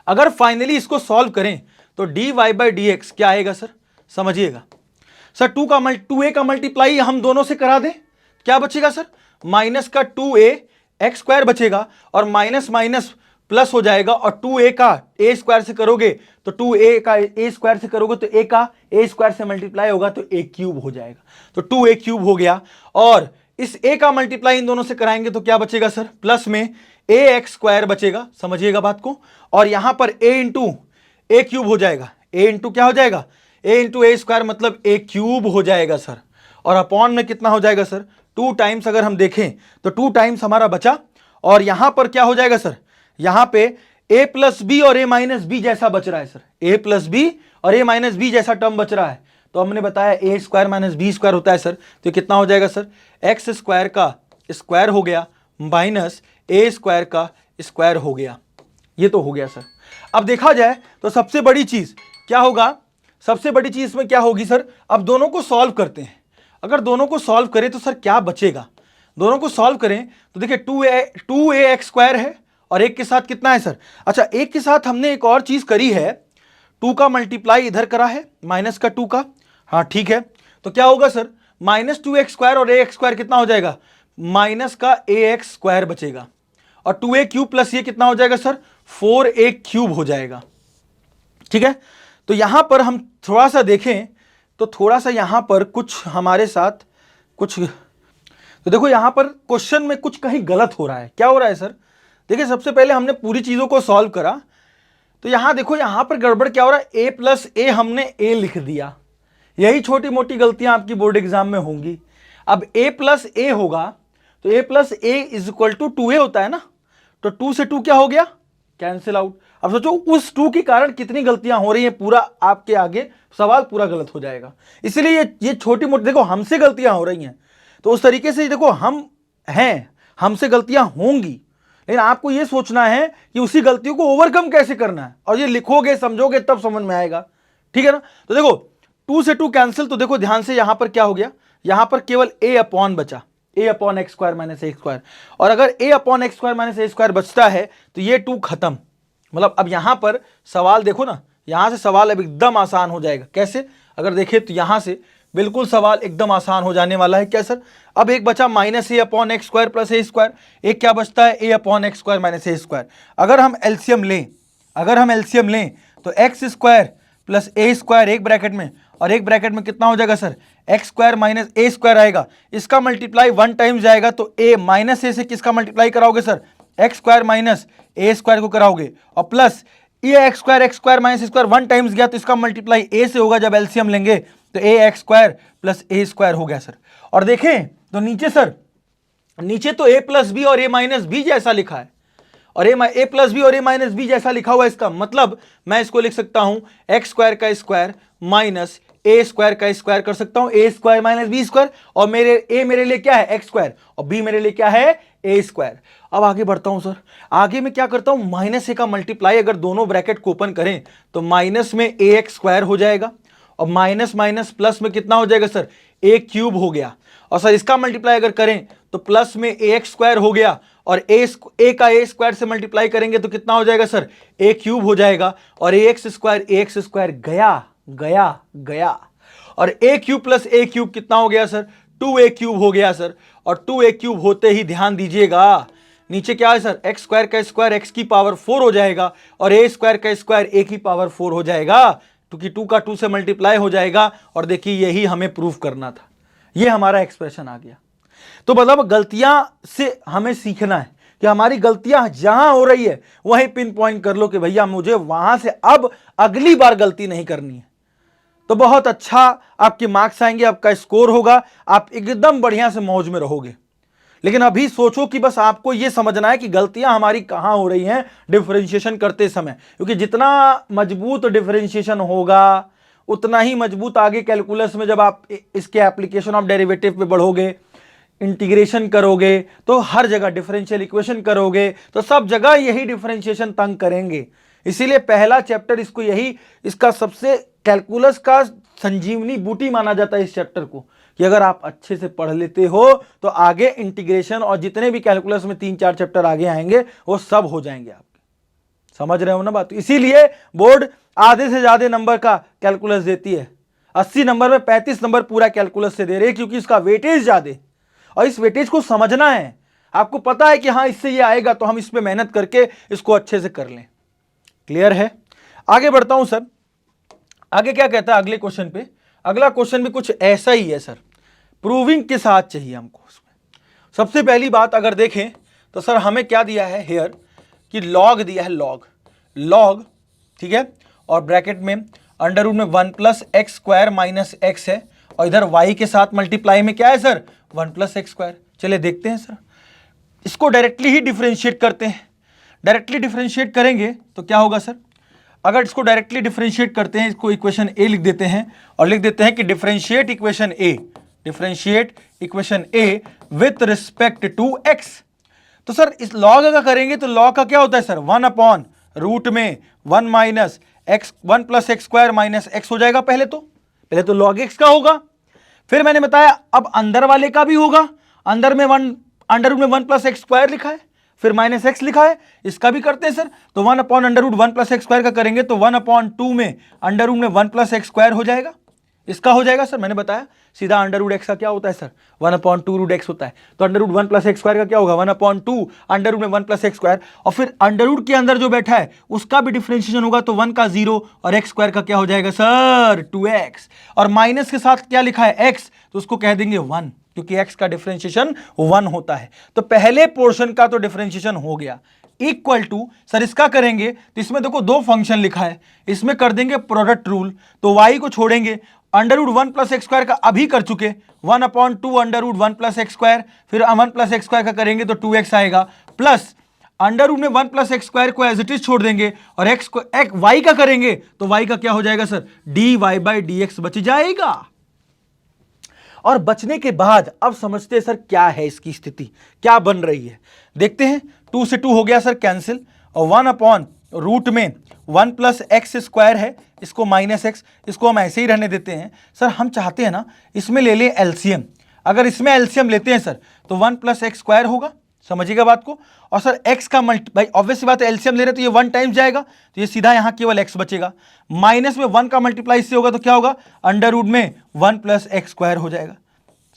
अगर फाइनली इसको सॉल्व करें तो d y by d x क्या आएगा सर, समझिएगा सर, 2a का मल्टीप्लाई हम दोनों से करा दें, क्या बचेगा सर, माइनस का 2a एक्स स्क्वायर बचेगा, और माइनस माइनस प्लस हो जाएगा, और 2a का ए स्क्वायर से करोगे तो 2a का ए स्क्वायर से करोगे तो a का ए स्क्वायर से मल्टीप्लाई होगा तो a क्यूब हो जाएगा, तो 2a क्यूब हो गया। और इस a का मल्टीप्लाई इन दोनों से कराएंगे तो क्या बचेगा सर, प्लस में a एक्स स्क्वायर बचेगा, समझिएगा बात को, और यहां पर a इंटू ए क्यूब हो जाएगा, a इंटू क्या हो जाएगा, a इंटू ए स्क्वायर मतलब a क्यूब हो जाएगा सर, और अपॉन में कितना हो जाएगा सर, 2 टाइम्स, अगर हम देखें तो 2 टाइम्स हमारा बचा, और यहां पर क्या हो जाएगा सर, यहां पे a प्लस बी और a माइनस बी जैसा बच रहा है सर, a प्लस बी और a माइनस बी जैसा टर्म बच रहा है, तो हमने बताया ए स्क्वायर माइनस बी स्क्वायर होता है सर। तो कितना हो जाएगा सर, एक्स स्क्वायर का स्क्वायर हो गया माइनस ए स्क्वायर का स्क्वायर हो गया। ये तो हो गया सर। अब देखा जाए तो सबसे बड़ी चीज क्या होगा, सबसे बड़ी चीज में क्या होगी सर, अब दोनों को सॉल्व करते हैं। अगर दोनों को सॉल्व करें तो सर क्या बचेगा, दोनों को सॉल्व करें तो देखिए 2a एक्स स्क्वायर है और एक के साथ कितना है सर, अच्छा एक के साथ हमने एक और चीज करी है, 2 का मल्टीप्लाई इधर करा है माइनस का 2 का, हाँ ठीक है। तो क्या होगा सर, माइनस 2x स्क्वायर और ax स्क्वायर कितना हो जाएगा, माइनस का ax स्क्वायर बचेगा, और 2a क्यूब प्लस ये कितना हो जाएगा सर, 4a क्यूब हो जाएगा। ठीक है, तो यहां पर हम थोड़ा सा देखें तो थोड़ा सा यहां पर कुछ हमारे साथ कुछ, तो देखो यहां पर क्वेश्चन में कुछ कहीं गलत हो रहा है। क्या हो रहा है सर, देखिए सबसे पहले हमने पूरी चीजों को सॉल्व करा, तो यहां देखो यहां पर गड़बड़ क्या हो रहा है, a प्लस ए हमने a लिख दिया। यही छोटी मोटी गलतियां आपकी बोर्ड एग्जाम में होंगी। अब a प्लस ए होगा तो a plus a is equal to 2a होता है ना, तो 2 से 2 क्या हो गया, कैंसिल आउट। अब सोचो उस 2 के कारण कितनी गलतियां हो रही हैं, पूरा आपके आगे सवाल पूरा गलत हो जाएगा। इसलिए ये छोटी मोटी देखो हमसे गलतियां हो रही हैं, तो उस तरीके से देखो हम हैं, हमसे गलतियां होंगी, लेकिन आपको ये सोचना है कि उसी गलतियों को ओवरकम कैसे करना है, और ये लिखोगे समझोगे तब समझ में आएगा। ठीक है ना, तो देखो 2 से 2 कैंसिल, तो देखो ध्यान से यहां पर क्या हो गया, यहां पर केवल a अपॉन बचा, a upon x square minus a square, और अगर a upon x square minus a square बचता है तो ये 2 खत्म। मतलब अब यहां पर सवाल देखो ना, यहां से सवाल अब एकदम आसान हो जाएगा। कैसे, अगर देखें तो यहां से बिल्कुल सवाल एकदम आसान हो जाने वाला है। क्या सर, अब एक बचा minus A upon x square plus a square, एक क्या बचता है, ए upon x square minus a square. अगर हम एलसीएम लें तो x square plus a square एक ब्रैकेट में, और एक ब्रैकेट में कितना हो जाएगा sir, x square minus a square आएगा, इसका मल्टीप्लाई 1 टाइम जाएगा, तो ए माइनस ए से किसका मल्टीप्लाई कराओगे sir, x square minus a square को कराओगे, और प्लस ये x square minus square 1 times गया तो इसका मल्टीप्लाई ए से होगा, जब एलसीएम लेंगे तो ए x square plus a square हो गया सर। और देखें तो नीचे सर, नीचे तो ए प्लस बी और ए माइनस बी जैसा लिखा है, और ए प्लस बी और ए माइनस बी जैसा लिखा हुआ है, इसका मतलब मैं इसको लिख सकता हूं एक्स स्क्वायर का स्क्वायर माइनस ए स्क्वायर का स्क्वायर कर सकता हूं, ए स्क्वायर माइनस बी स्क्वायर, और मेरे लिए क्या है, एक्स स्क्वायर, और बी मेरे लिए क्या है, ए स्क्वायर। अब आगे बढ़ता हूं सर, आगे में क्या करता हूं, माइनस ए का मल्टीप्लाई अगर दोनों ब्रैकेट को ओपन करें तो माइनस में ए एक्स स्क्वायर हो जाएगा, और माइनस माइनस प्लस में कितना हो जाएगा सर, ए क्यूब हो गया, और सर इसका मल्टीप्लाई अगर करें तो प्लस में ए एक्स स्क्वायर हो गया, और ए का ए स्क्वायर से मल्टीप्लाई करेंगे तो कितना हो जाएगा सर, ए क्यूब हो जाएगा, और ए एक्स स्क्वायर गया गया गया, और ए क्यूब प्लस ए क्यूब कितना हो गया सर, 2a क्यूब हो गया सर। और 2a क्यूब होते ही ध्यान दीजिएगा नीचे क्या है सर, एक्स स्क्वायर का स्क्वायर एक्स की पावर 4 हो जाएगा, और ए स्क्वायर का स्क्वायर ए की पावर 4 हो जाएगा, क्योंकि 2 का 2 से मल्टीप्लाई हो जाएगा। और देखिए यही हमें प्रूफ करना था, ये हमारा एक्सप्रेशन आ गया। तो मतलब गलतियां से हमें सीखना है कि हमारी गलतियां जहां हो रही है वहीं पिन पॉइंट कर लो कि भैया मुझे वहां से अब अगली बार गलती नहीं करनी है, तो बहुत अच्छा आपके मार्क्स आएंगे, आपका स्कोर होगा, आप एकदम बढ़िया से मौज में रहोगे। लेकिन अभी सोचो कि बस आपको यह समझना है कि गलतियां हमारी कहां हो रही हैं डिफरेंशिएशन करते समय, क्योंकि जितना मजबूत डिफरेंशिएशन होगा उतना ही मजबूत आगे कैलकुलस में जब आप इसके एप्लीकेशन ऑफ डेरिवेटिव पे बढ़ोगे, इंटीग्रेशन करोगे, तो हर जगह डिफरेंशियल इक्वेशन करोगे तो सब जगह यही डिफरेंशिएशन तंग करेंगे। इसीलिए पहला चैप्टर इसको यही, इसका सबसे कैलकुलस का संजीवनी बूटी माना जाता है इस चैप्टर को, कि अगर आप अच्छे से पढ़ लेते हो तो आगे इंटीग्रेशन और जितने भी कैलकुलस में 3-4 चैप्टर आगे आएंगे वो सब हो जाएंगे आपके। समझ रहे हो ना बात। इसीलिए बोर्ड आधे से ज्यादा नंबर का कैलकुलस देती है, 80 नंबर में 35 नंबर पूरा कैलकुलस से दे रही है, क्योंकि इसका वेटेज ज्यादा, और इस वेटेज को समझना है। आपको पता है कि हाँ इससे ये आएगा तो हम इस पे मेहनत करके इसको अच्छे से कर लें। क्लियर है। आगे बढ़ता हूं सर, आगे क्या कहता है अगले क्वेश्चन पे। अगला क्वेश्चन भी कुछ ऐसा ही है सर, प्रूविंग के साथ चाहिए हमको उसमें। सबसे पहली बात अगर देखें तो सर हमें क्या दिया है हेयर कि लॉग दिया है, लॉग ठीक है, और ब्रैकेट में अंडर रूट में 1 plus x square minus x है, और इधर y के साथ मल्टीप्लाई में क्या है सर 1 प्लस एक्स स्क्वायर। चलिए देखते हैं सर, इसको डायरेक्टली ही डिफरेंशिएट करते हैं। डायरेक्टली डिफरेंशिएट करेंगे तो क्या होगा सर, अगर इसको डायरेक्टली डिफरेंशिएट करते हैं, इसको इक्वेशन ए लिख देते हैं और लिख देते हैं कि differentiate equation a with respect to x. तो सर इस लॉग का करेंगे तो लॉग का क्या होता है सर, 1 अपॉन रूट में 1 minus x 1 plus x square minus x हो जाएगा। पहले तो लॉग एक्स का होगा, फिर मैंने बताया अब अंदर वाले का भी होगा। अंदर में अंडर रूट में 1 प्लस एक्स स्क्वायर लिखा है, फिर माइनस एक्स लिखा है, इसका भी करते हैं सर। तो 1 upon under root 1 plus x square का करेंगे तो 1 अपॉन 2 में अंडर रूट में 1 प्लस एक्स स्क्वायर हो जाएगा, इसका हो जाएगा सर। मैंने बताया सीधा अंडर रूट एक्स का क्या होता है सर, 1 अपॉन 2 रूट एक्स होता है। तो under root 1 plus x square का क्या होगा, 1 अपॉन 2 अंडर रूट में 1 प्लस एक्स स्क्वायर, और फिर अंडर रूट के अंदर जो बैठा है उसका भी डिफरेंशिएशन होगा तो 1 का 0 और एक्स स्क्वायर का क्या हो जाएगा सर 2x, और माइनस के साथ क्या लिखा है x, तो उसको कह देंगे 1 क्योंकि x का डिफरेंशिएशन 1 होता है। तो पहले पोर्शन का तो डिफरेंशिएशन हो गया। इक्वल टू सर इसका करेंगे तो इसमें देखो दो फंक्शन लिखा है, इसमें कर देंगे प्रोडक्ट रूल, तो y को छोड़ेंगे, under root 1 plus x square का अभी कर चुके 1 upon 2 under root 1 plus x square, फिर 1 प्लस एक्स स्क्वायर का करेंगे तो 2x आएगा, प्लस अंडर रूट में 1 प्लस एक्स स्क्वायर को एज इट इज छोड़ देंगे और एक्स को वाई का करेंगे तो y का क्या हो जाएगा सर, dy बाई dx बच जाएगा। और बचने के बाद अब समझते हैं सर क्या है इसकी स्थिति, क्या बन रही है, देखते हैं। 2 से 2 हो गया सर कैंसिल, और 1 अपॉन रूट में 1 प्लस एक्स स्क्वायर है, इसको माइनस एक्स, इसको हम ऐसे ही रहने देते हैं। सर हम चाहते हैं ना इसमें ले लें एलसीएम, अगर इसमें एलसीएम लेते हैं सर तो 1 प्लस एक्स स्क्वायर होगा, समझिएगा बात को। और सर x का भाई ऑब्वियस सी बात है एलसीएम ले रहे तो ये 1 टाइम्स जाएगा, तो ये सीधा यहाँ केवल x बचेगा, माइनस में 1 का मल्टीप्लाई इससे होगा तो क्या होगा, अंडर रूट में 1 प्लस एक्स स्क्वायर हो जाएगा,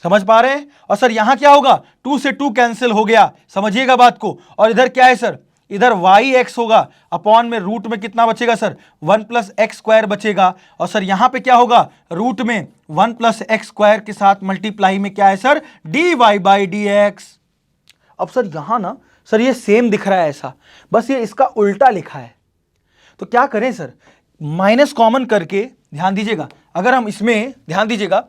समझ पा रहे हैं। और सर यहां क्या होगा, 2 से 2 कैंसिल हो गया, समझिएगा बात को। और इधर क्या है सर, इधर वाई एक्स होगा, अपॉन में रूट में कितना बचेगा सर, 1 प्लस एक्स स्क्वायर बचेगा। और सर यहां पे क्या होगा, रूट में 1 प्लस एक्स स्क्वायर के साथ मल्टीप्लाई में क्या है sir, d y by d x. अब सर यहां ना सर ये सेम दिख रहा है ऐसा, बस ये इसका उल्टा लिखा है, तो क्या करें सर, माइनस कॉमन करके, ध्यान दीजिएगा, अगर हम इसमें ध्यान दीजिएगा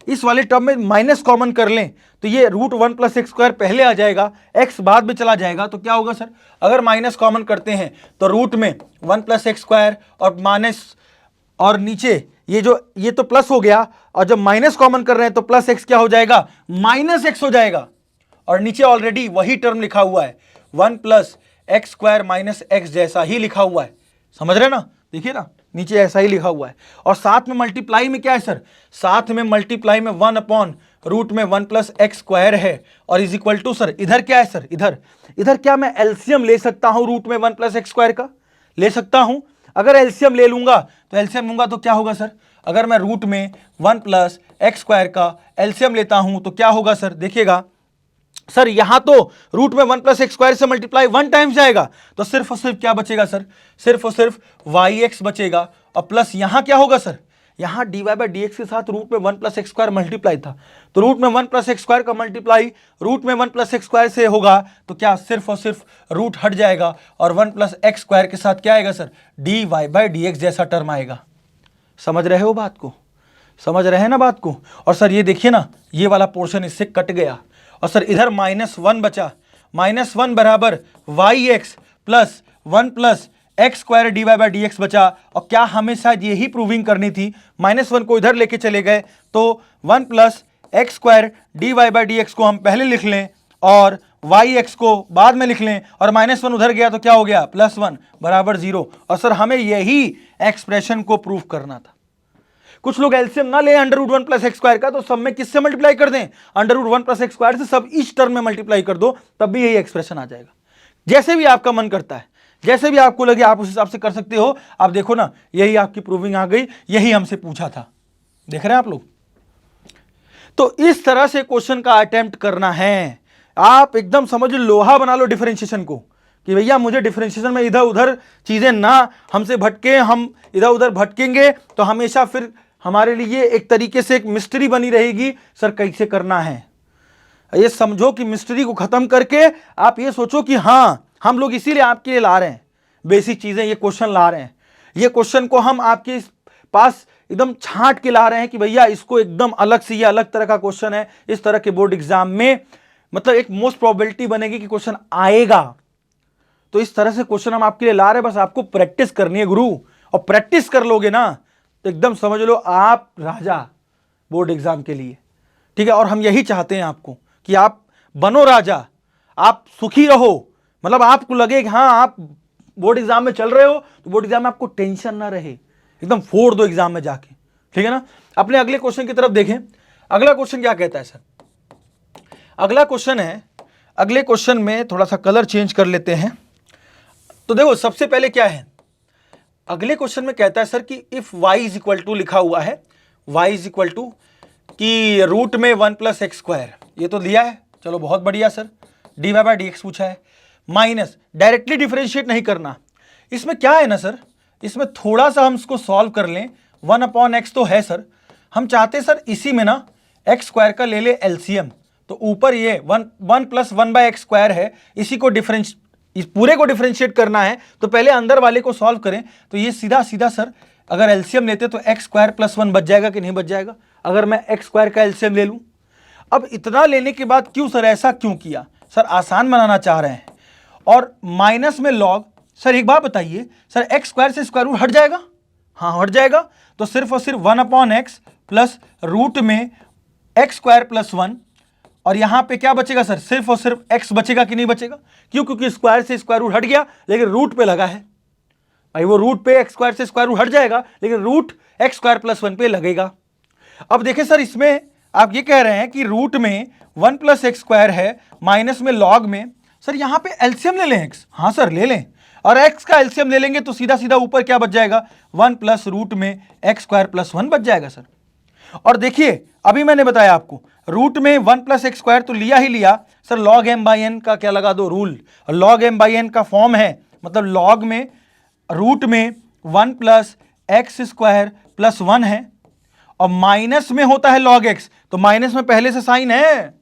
इस वाले टर्म में माइनस कॉमन कर लें तो ये रूट 1 प्लस एक्स स्क्वायर पहले आ जाएगा, एक्स बाद में चला जाएगा, तो क्या होगा सर, अगर माइनस कॉमन करते हैं तो रूट में 1 प्लस एक्स स्क्वायर और माइनस, और नीचे ये तो प्लस हो गया, और जब माइनस कॉमन कर रहे हैं तो प्लस एक्स क्या हो जाएगा, माइनस एक्स हो जाएगा, और नीचे ऑलरेडी वही टर्म लिखा हुआ है 1 plus x square minus x जैसा ही लिखा हुआ है, समझ रहे ना, देखिए ना नीचे ऐसा ही लिखा हुआ है। और साथ में मल्टीप्लाई में क्या है सर, साथ में मल्टीप्लाई में 1 अपॉन रूट में 1 प्लस एक्स स्क्वायर है, और इज इक्वल टू सर इधर क्या है सर, इधर क्या मैं एलसीएम ले सकता हूं, रूट में 1 प्लस एक्स स्क्वायर का ले सकता हूं। अगर एलसीएम ले लूंगा तो एलसीएम लूंगा तो क्या होगा सर, अगर मैं रूट में 1 प्लस एक्स स्क्वायर का एलसीएम लेता हूं तो क्या होगा सर, देखिएगा सर यहां तो रूट में 1 प्लस एक्स स्क्वायर से मल्टीप्लाई 1 टाइम्स जाएगा, तो सिर्फ और सिर्फ क्या बचेगा सर, सिर्फ और सिर्फ वाई एक्स बचेगा, और प्लस यहां क्या होगा सर, यहां d y by d x के साथ रूट में 1 प्लस एक्स स्क्वायर मल्टीप्लाई था, तो रूट में 1 प्लस एक्स स्क्वायर का मल्टीप्लाई रूट में 1 प्लस एक्स स्क्वायर से होगा, तो क्या सिर्फ और सिर्फ रूट हट जाएगा और 1 प्लस एक्स स्क्वायर के साथ क्या आएगा sir, d y by d x जैसा टर्म आएगा। समझ रहे हो बात को, समझ रहे हैं ना बात को। और सर ये देखिए ना ये वाला पोर्शन इससे कट गया, और सर इधर -1 बचा, -1 बराबर y x plus 1 plus x square d y by d x बचा। और क्या हमें शायद यही प्रूविंग करनी थी, -1 को इधर लेके चले गए तो 1 plus x square d y by d x को हम पहले लिख लें और वाई एक्स को बाद में लिख लें, और -1 उधर गया तो क्या हो गया, +1 बराबर 0। और सर हमें यही एक्सप्रेशन को प्रूव करना था। कुछ लोग एलसीएम ना ले under root 1 plus x square का, तो सब में किससे मल्टीप्लाई कर दें, under root 1 plus x square से सब इस टर्म में मल्टीप्लाई कर दो, तब भी यही एक्सप्रेशन आ जाएगा। जैसे भी आपका मन करता है, जैसे भी आपको लगे आप उस हिसाब से कर सकते हो। आप देखो ना यही आपकी प्रूविंग आ गई, यही हमसे पूछा था, देख रहे हैं आप लोग। तो इस तरह से क्वेश्चन का अटेम्प्ट करना है, आप एकदम समझ लोहा बना लो डिफरेंशिएशन को, कि भैया मुझे डिफरेंशिएशन में इधर उधर चीजें ना हमसे भटके, हम इधर उधर भटकेंगे तो हमेशा फिर हमारे लिए एक तरीके से एक मिस्ट्री बनी रहेगी, सर कैसे करना है। ये समझो कि मिस्ट्री को खत्म करके आप ये सोचो कि हाँ हम लोग इसीलिए आपके लिए ला रहे हैं बेसिक चीजें, ये क्वेश्चन ला रहे हैं, ये क्वेश्चन को हम आपके पास एकदम छांट के ला रहे हैं कि भैया इसको एकदम अलग से, ये अलग तरह का क्वेश्चन है, इस तरह के बोर्ड एग्जाम में मतलब एक मोस्ट प्रोबेबिलिटी बनेगी कि क्वेश्चन आएगा। तो इस तरह से क्वेश्चन हम आपके लिए ला रहे हैं, बस आपको प्रैक्टिस करनी है गुरु, और प्रैक्टिस कर लोगे ना तो एकदम समझ लो आप राजा बोर्ड एग्जाम के लिए, ठीक है। और हम यही चाहते हैं आपको कि आप बनो राजा, आप सुखी रहो, मतलब आपको लगे कि हाँ आप बोर्ड एग्जाम में चल रहे हो तो बोर्ड एग्जाम में आपको टेंशन ना रहे, एकदम फोड़ दो एग्जाम में जाके, ठीक है ना। अपने अगले क्वेश्चन की तरफ देखें। अगला क्वेश्चन क्या कहता है सर? अगला क्वेश्चन है, अगले क्वेश्चन में थोड़ा सा कलर चेंज कर लेते हैं। तो देखो सबसे पहले क्या है, अगले क्वेश्चन में कहता है सर कि if y is equal to, लिखा हुआ है y इज इक्वल टू कि रूट में 1 प्लस एक्स स्क्वायर, ये तो दिया है, चलो बहुत बढ़िया sir. D y by d x पूछा है, माइनस डायरेक्टली डिफरेंशिएट नहीं करना। इसमें क्या है ना सर, इसमें थोड़ा सा हम इसको सॉल्व कर लें। 1 अपॉन एक्स तो है सर, हम चाहते सर इसी में ना एक्स स्क्वायर का ले ले एलसीएम, तो ऊपर ये 1 प्लस 1 बाय एक्स स्क्वायर है, इसी को इस पूरे को डिफरेंशिएट करना है, तो पहले अंदर वाले को सॉल्व करें। तो ये सीधा सीधा सर अगर एलसीएम लेते तो एक्स स्क्वायर प्लस 1 बच जाएगा कि नहीं बच जाएगा, अगर मैं एक्स स्क्वायर का एलसीएम ले लूं। अब इतना लेने के बाद क्यों सर ऐसा क्यों किया? सर आसान बनाना चाह रहे हैं, और माइनस में लॉग। सर एक बात बताइए सर, एक्स स्क्वायर से स्क्वायर रूट हट जाएगा? हाँ हट जाएगा, तो सिर्फ और सिर्फ 1 अपॉन एक्स प्लस रूट में एक्स स्क्वायर प्लस 1, और यहां पे क्या बचेगा सर, सिर्फ और सिर्फ x बचेगा कि नहीं बचेगा? क्यों? क्योंकि स्क्वायर से स्क्वायर रूट हट गया, लेकिन रूट पे लगा है भाई, वो रूट पे एक्स स्क्वायर से स्क्वायर रूट हट जाएगा, लेकिन रूट एक्स स्क्वायर प्लस 1 पे लगेगा। अब देखिए सर, इसमें आप ये कह रहे हैं कि रूट में 1 प्लस एक्स स्क्वायर है, माइनस में लॉग में, सर यहां पे एलसीएम ले लें x। हाँ सर ले लें, और x का एलसीएम ले लेंगे तो सीधा सीधा ऊपर क्या बच जाएगा, 1 प्लस रूट में एक्स स्क्वायर प्लस 1 बच जाएगा सर। और देखिए अभी मैंने बताया आपको, रूट में 1 प्लस एक्स स्क्वायर तो लिया ही लिया sir, log m by n का क्या लगा दो rule, log m by n का फॉर्म है, मतलब लॉग में रूट में 1 प्लस एक्स स्क्वायर प्लस 1 है, और माइनस में होता है लॉग एक्स, तो माइनस में पहले से साइन है,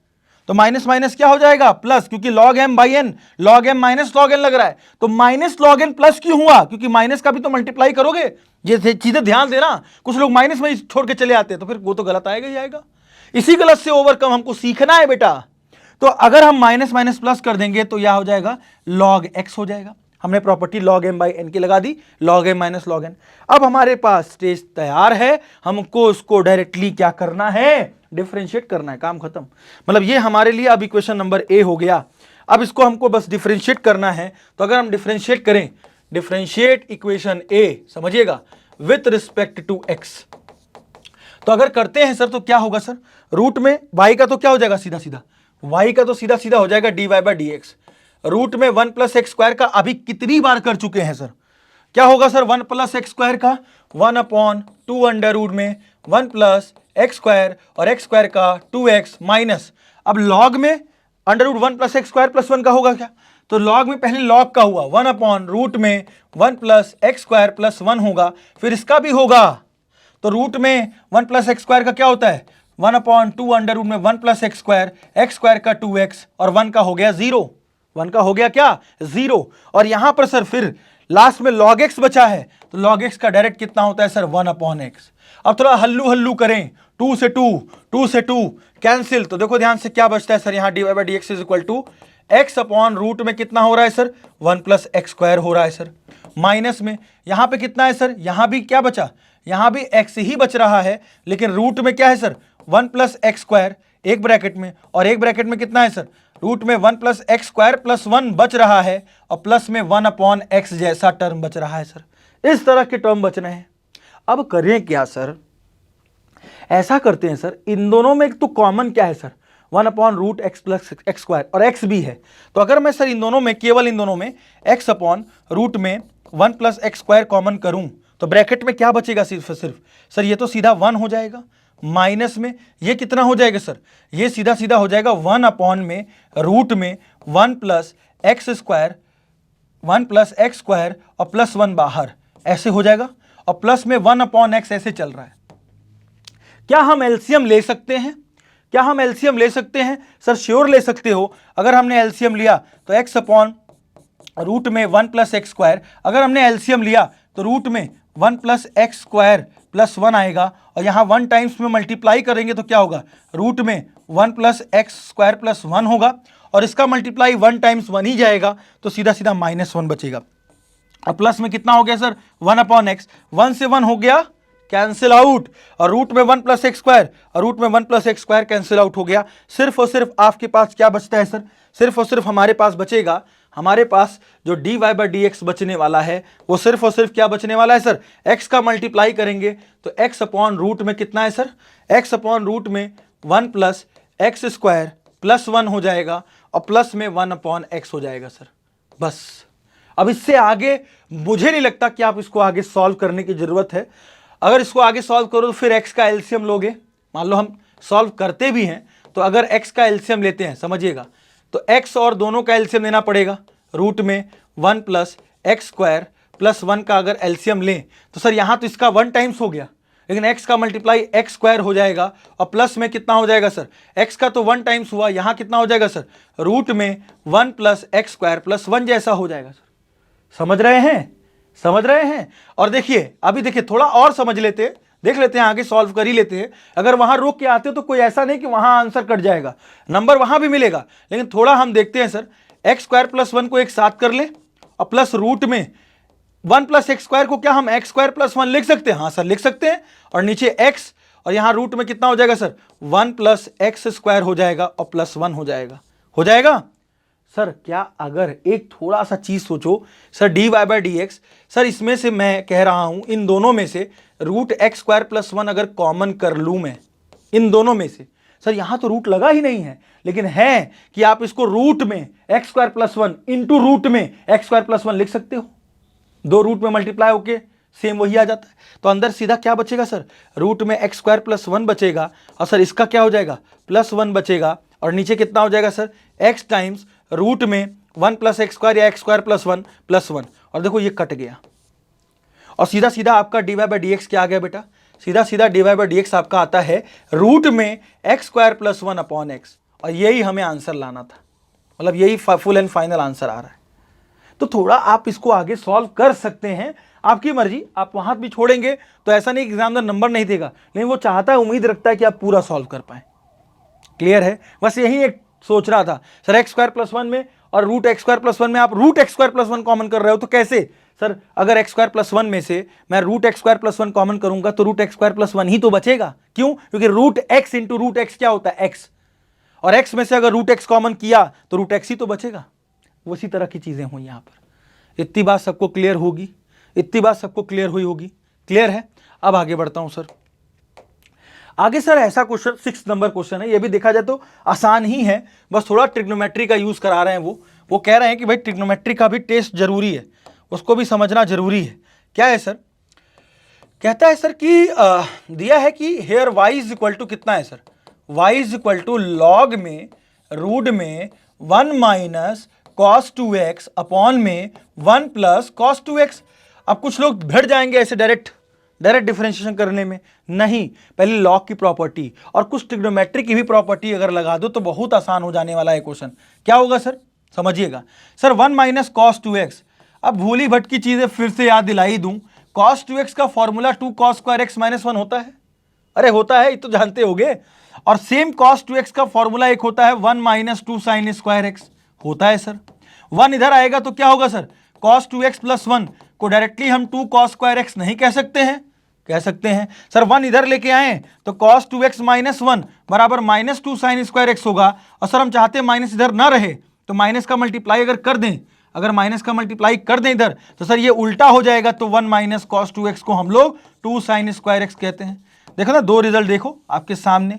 तो माइनस माइनस क्या हो जाएगा, प्लस, क्योंकि log m by n, log m minus log n लग रहा है, तो माइनस लॉग एन प्लस क्यों हुआ? क्योंकि माइनस का भी तो मल्टीप्लाई करोगे, ये चीजें ध्यान देना। कुछ लोग माइनस में छोड़ के चले आते हैं, तो फिर वो तो गलत आएगा ही आएगा। इसी गलत से ओवरकम हमको सीखना है बेटा। तो अगर हम माइनस माइनस प्लस कर देंगे तो यह हो जाएगा लॉग एक्स हो जाएगा। हमने property log m by n की लगा दी, log m minus log n. अब हमारे पास स्टेज तैयार है, हमको उसको डायरेक्टली क्या करना है, डिफरेंशिएट करना है, काम खत्म। मतलब ये हमारे लिए अब इक्वेशन नंबर ए हो गया। अब इसको हमको बस डिफरेंशिएट करना है। तो अगर हम डिफरेंशिएट करें, डिफरेंशिएट इक्वेशन ए, समझिएगा, विथ रिस्पेक्ट टू एक्स, तो अगर करते हैं सर तो क्या होगा सर, रूट में y का तो क्या हो जाएगा, सीधा सीधा y का तो सीधा सीधा हो जाएगा dy by d x. Root में 1 प्लस एक्स स्क्वायर का अभी कितनी बार कर चुके हैं सर, क्या होगा सर, 1 प्लस एक्स स्क्वायर का 1 अपॉन 2 अंडर रूट में 1 प्लस एक्स स्क्वायर, और एक्स स्क्वायर का 2x माइनस, अब लॉग में under root 1 plus x square plus 1 का होगा क्या, तो लॉग में पहले लॉग का हुआ 1 अपॉन रूट में 1 प्लस एक्स स्क्वायर प्लस 1 होगा, फिर इसका भी होगा, तो रूट में 1 प्लस एक्स स्क्वायर का क्या होता है, 1 अपॉन 2 अंडर रूट में 1 प्लस एक्स स्क्वायर का 2x, और 1 का हो गया 0, 1 का हो गया क्या 0। और यहां पर सर फिर लास्ट में log x बचा है, तो log x का डायरेक्ट कितना होता है सर, 1 अपॉन एक्स। अब थोड़ा हल्लू हल्लू करें, 2 से 2, 2 से 2 कैंसिल, तो देखो ध्यान से क्या बचता है सर, यहां d y by d x is equal to x upon root में कितना हो रहा है सर, 1 प्लस एक्स स्क्वायर हो रहा है सर, माइनस में यहां पे कितना है सर, यहां भी क्या बचा, यहां भी x ही बच रहा है, लेकिन रूट में क्या है सर, 1 प्लस एक्स स्क्वायर एक ब्रैकेट में, और एक ब्रैकेट में कितना है सर, रूट में 1 प्लस एक्स स्क्वायर प्लस 1 बच रहा है, और प्लस में 1 अपॉन एक्स जैसा टर्म बच रहा है सर। इस तरह के टर्म बच रहे हैं। अब करें क्या सर, ऐसा करते हैं सर, इन दोनों में एक तो कॉमन क्या है sir, 1 upon root x plus x square, और एक्स भी है, तो अगर मैं सर इन दोनों में, केवल इन दोनों में एक्स अपॉन रूट में 1 प्लस एक्स स्क्वायर कॉमन करूं, तो ब्रैकेट में क्या बचेगा, सिर्फ सर ये तो सीधा 1 हो जाएगा, माइनस में ये कितना हो जाएगा सर, ये सीधा सीधा हो जाएगा 1 अपॉन में रूट में 1 plus x square, 1 plus x square और प्लस 1 बाहर, ऐसे हो जाएगा, और प्लस में 1 अपॉन एक्स ऐसे चल रहा है। क्या हम एलसीएम ले सकते हैं, क्या हम एलसीएम ले सकते हैं सर, श्योर ले सकते हो। अगर हमने एलसीएम लिया तो एक्स अपॉन रूट में 1 प्लस एक्स स्क्वायर, अगर हमने एलसीएम लिया तो रूट में 1 प्लस एक्स स्क्वायर प्लस 1 आएगा, और यहाँ 1 टाइम्स में मल्टीप्लाई करेंगे तो क्या होगा, रूट में 1 प्लस एक्स स्क्वायर प्लस 1 होगा, और इसका मल्टीप्लाई 1 टाइम्स 1 ही जाएगा, तो सीधा सीधा -1 बचेगा। और प्लस में कितना हो गया सर 1/x, 1 से 1 हो गया कैंसिल आउट, और रूट में 1 + x² और रूट में 1 + x² कैंसिल आउट हो गया। सिर्फ और सिर्फ आपके पास क्या बचता है सर, सिर्फ और सिर्फ हमारे पास बचेगा, हमारे पास जो dy/dx बचने वाला है वो सिर्फ और सिर्फ क्या बचने वाला है सर, x का मल्टीप्लाई करेंगे तो x अपॉन रूट में कितना है सर, x अपॉन रूट में 1 + x² + 1 हो जाएगा और प्लस में 1/x हो जाएगा सर। बस अब इससे आगे मुझे नहीं लगता कि आप इसको आगे सॉल्व करने की जरूरत है। अगर इसको आगे सॉल्व करो तो फिर x का एलसीएम लोगे, मान लो हम सॉल्व करते भी हैं तो अगर x का एलसीएम लेते हैं समझिएगा तो x और दोनों का एलसीएम लेना पड़ेगा, रूट में 1 + x² + 1 का अगर एलसीएम लें तो सर यहां तो इसका 1 टाइम्स हो गया, लेकिन x का मल्टीप्लाई x² हो जाएगा और प्लस में कितना हो जाएगा सर, x का तो 1 टाइम्स हुआ, यहां कितना हो जाएगा सर, रूट में 1 + x² + 1 जैसा हो जाएगा सर। समझ रहे हैं, समझ रहे हैं। और देखिए अभी देखिए थोड़ा और समझ लेते हैं, देख लेते हैं आगे सॉल्व कर ही लेते हैं। अगर वहां रोक के आते हो तो कोई ऐसा नहीं कि वहां आंसर कट जाएगा, नंबर वहां भी मिलेगा, लेकिन थोड़ा हम देखते हैं सर, x² + 1 को एक साथ कर ले और प्लस रूट में 1 + x² को क्या हम x² + 1 लिख सकते हैं, हाँ सर लिख सकते हैं, और नीचे x और यहां रूट में कितना हो जाएगा सर 1 + x² हो जाएगा और +1 हो जाएगा, हो जाएगा सर। क्या अगर एक थोड़ा सा चीज सोचो सर, dy/dx सर इसमें से मैं कह रहा हूं इन दोनों में से रूट x² + 1 अगर कॉमन कर लूं मैं इन दोनों में से, सर यहां तो रूट लगा ही नहीं है, लेकिन है कि आप इसको रूट में x² + 1 इंटू रूट में x² + 1 लिख सकते हो, दो रूट में मल्टीप्लाई होके सेम वही आ जाता है। तो अंदर सीधा क्या बचेगा सर, रूट में x² + 1 बचेगा और सर इसका क्या हो जाएगा +1 बचेगा, और नीचे कितना हो जाएगा सर x टाइम्स रूट में 1 + x² या x² + 1 + 1, और देखो ये कट गया और सीधा सीधा आपका dy/dx क्या आ गया बेटा, सीधा सीधा dy/dx आपका आता है रूट में x² + 1/x, और यही हमें आंसर लाना था, मतलब यही फुल एंड फाइनल आंसर आ रहा है। तो थोड़ा आप इसको आगे सॉल्व कर सकते हैं, आपकी मर्जी, आप वहां भी छोड़ेंगे तो ऐसा नहीं एग्जामिनर नंबर नहीं देगा, लेकिन वो चाहता है, उम्मीद रखता है कि आप पूरा सॉल्व कर पाए। क्लियर है, बस यही एक सोच रहा था सर, x² + 1 में और रूट x² + 1 में आप रूट x² + 1 कॉमन कर रहे हो तो कैसे सर, अगर x² + 1 में से मैं रूट x² + 1 कॉमन करूंगा तो रूट x² + 1 ही तो बचेगा, क्यों, क्योंकि root x into root x क्या होता है x, और x में से अगर रूट x कॉमन किया तो रूट x ही तो बचेगा। उसी तरह की चीजें हुई यहां पर। इतनी बात सबको क्लियर होगी, इतनी बात सबको क्लियर हुई होगी, क्लियर है। अब आगे बढ़ता हूं सर, आगे सर ऐसा क्वेश्चन 6 नंबर क्वेश्चन है, ये भी देखा जाए तो आसान ही है, बस थोड़ा ट्रिग्नोमेट्री का यूज करा रहे हैं। वो कह रहे हैं कि भाई ट्रिग्नोमेट्री का भी टेस्ट जरूरी है, उसको भी समझना जरूरी है। क्या है सर, कहता है सर कि दिया है कि हेयर y = कितना है सर, y = लॉग में रूट में 1 - cos 2x अपॉन में 1 + cos 2x। अब कुछ लोग भिड़ जाएंगे ऐसे डायरेक्ट डिफरेंशिएशन करने में, नहीं, पहले लॉग की प्रॉपर्टी और कुछ ट्रिग्नोमेट्री की भी प्रॉपर्टी अगर लगा दो तो बहुत आसान हो जाने वाला है क्वेश्चन। क्या होगा सर, समझिएगा सर, 1 - cos 2x। अब भूली भटकी चीजें फिर से याद दिलाई दूं, cos 2x का फॉर्मूला 2 cos स्क्वायर x - 1 होता है, अरे होता है, ये तो जानते होगे। और सेम cos 2x का फॉर्मूला एक होता है 1 - 2 sin स्क्वायर x, होता है सर। 1 इधर आएगा तो क्या होगा सर, cos 2x + 1 को डायरेक्टली हम 2 cos स्क्वायर x नहीं कह सकते हैं, कह सकते हैं सर। 1 इधर लेके आए तो cos 2x - 1 बराबर -2 sin स्क्वायर x होगा, और सर हम चाहते हैं माइनस इधर ना रहे तो माइनस का मल्टीप्लाई अगर कर दें, अगर माइनस का मल्टीप्लाई कर दें इधर तो सर ये उल्टा हो जाएगा, तो 1 - cos 2x को हम लोग 2 sin स्क्वायर x कहते हैं। देखो ना, दो रिजल्ट देखो आपके सामने,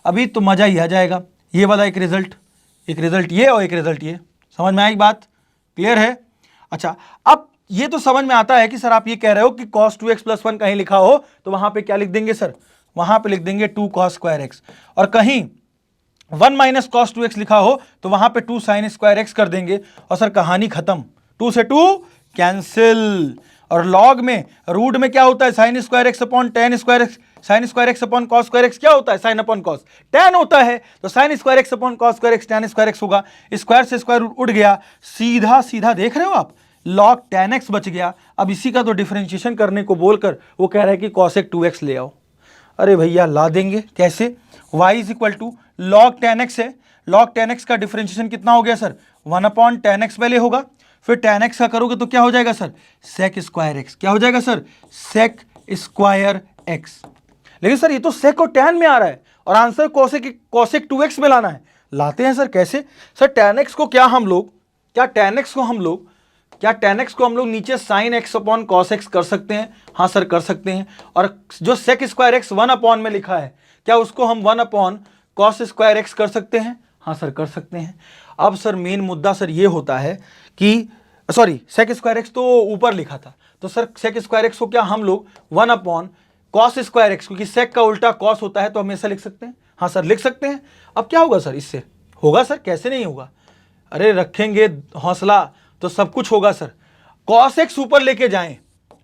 अभी तो मजा ही आ जाएगा। ये वाला एक रिजल्ट ये और एक रिजल्ट ये, समझ में आई बात, क्लियर है। अच्छा, अब ये तो समझ में आता है कि सर आप ये कह रहे हो कि cos 2x + 1 कहीं लिखा हो तो वहां पे क्या लिख देंगे सर, वहां पे लिख देंगे 2 cos स्क्वायर x, और कहीं 1 - cos 2x लिखा हो तो वहां पे 2 sin स्क्वायर x कर देंगे, और सर कहानी खत्म, 2 से 2 कैंसिल। और लॉग में रूट में क्या होता है sin square x upon tan square x, sin square x upon cos square x क्या होता है, sin अपॉन cos tan होता है, तो sin square x upon cos square x tan square x होगा, स्क्वायर से स्क्वायर रूट उठ गया, सीधा सीधा देख रहे हो आप, log tan x बच गया। अब इसी का तो डिफरेंशिएशन करने को बोलकर वो कह रहा है कि cosec 2x ले आओ। अरे भैया ला देंगे, कैसे, y = log tan x है, log tan x का डिफरेंशिएशन कितना हो गया सर, 1/tan x पहले होगा, फिर tan x का करोगे तो क्या हो जाएगा सर, sec स्क्वायर x। क्या हो जाएगा सर, sec स्क्वायर x। लेकिन सर ये तो sec और tan में आ रहा है और आंसर cosec 2x में लाना है। लाते हैं सर, कैसे सर, tan x को tan x को हम लोग नीचे sin x upon cos x कर सकते हैं। हाँ सर कर सकते हैं। और जो sec स्क्वायर x 1 अपॉन में लिखा है, क्या उसको हम 1 अपॉन cos स्क्वायर x कर सकते हैं? हाँ सर कर सकते हैं। अब सर मेन मुद्दा सर ये होता है कि सॉरी, sec स्क्वायर x तो ऊपर लिखा था, तो सर sec स्क्वायर x को क्या हम लोग 1 अपॉन cos स्क्वायर x, क्योंकि sec का उल्टा cos होता है तो हमेशा लिख सकते हैं। हाँ सर लिख सकते हैं। अब क्या होगा सर, इससे होगा सर, कैसे नहीं होगा, अरे रखेंगे हौसला तो सब कुछ होगा सर। cos x ऊपर लेके जाएं,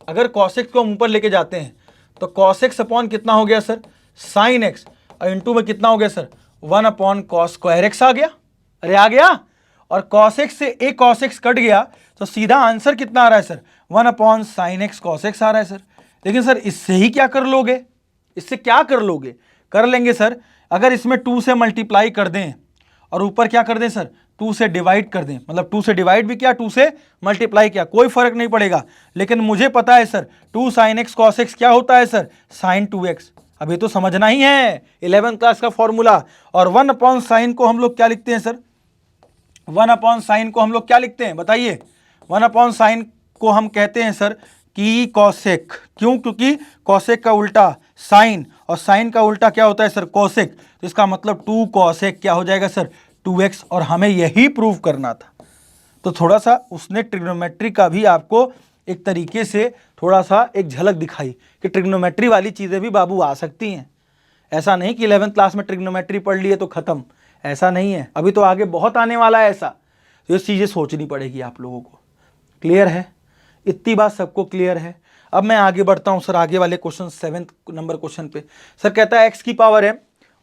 अगर cos x को हम ऊपर लेके जाते हैं तो cos x अपॉन कितना हो गया सर, sin x, और इंटू में कितना हो गया sir, 1 upon cos square x आ गया। अरे आ गया। और cos x से एक cos x कट गया तो सीधा आंसर कितना आ रहा है sir, 1 upon sin x cos x आ रहा है सर। लेकिन सर इससे ही क्या कर लोगे, इससे क्या कर लोगे, कर लेंगे सर, अगर इसमें 2 से मल्टीप्लाई कर दें और ऊपर क्या कर दें सर, 2 से डिवाइड कर दें, मतलब 2 से डिवाइड भी किया, 2 से मल्टीप्लाई किया, कोई फर्क नहीं पड़ेगा। लेकिन मुझे पता है sir 2 sin x cos x क्या होता है सर, sin 2x। अब ये तो समझना ही है 11th क्लास का फॉर्मूला। और 1 अपॉन साइन को हम लोग क्या लिखते हैं सर, 1 अपॉन साइन को हम लोग क्या लिखते हैं बताइए, 1 अपॉन साइन को हम कहते हैं सर कि कॉसेक। क्यों, क्योंकि कॉसेक का उल्टा साइन और साइन का उल्टा क्या होता है सर, कॉसेक। तो इसका मतलब 2 कॉसेक क्या हो जाएगा सर, 2x। और हमें यही प्रूव करना था। तो थोड़ा सा उसने ट्रिग्नोमेट्री का भी आपको एक तरीके से थोड़ा सा एक झलक दिखाई कि ट्रिग्नोमेट्री वाली चीज़ें भी बाबू आ सकती हैं। ऐसा नहीं कि 11th क्लास में ट्रिग्नोमेट्री पढ़ लिए तो ख़त्म, ऐसा नहीं है, अभी तो आगे बहुत आने वाला है ऐसा। तो ये चीज़ें सोचनी पड़ेगी आप लोगों को। क्लियर है, इतनी बात सबको क्लियर है। अब मैं आगे बढ़ता हूँ सर, आगे वाले क्वेश्चन 7 नंबर क्वेश्चन पे। सर कहता है x की पावर m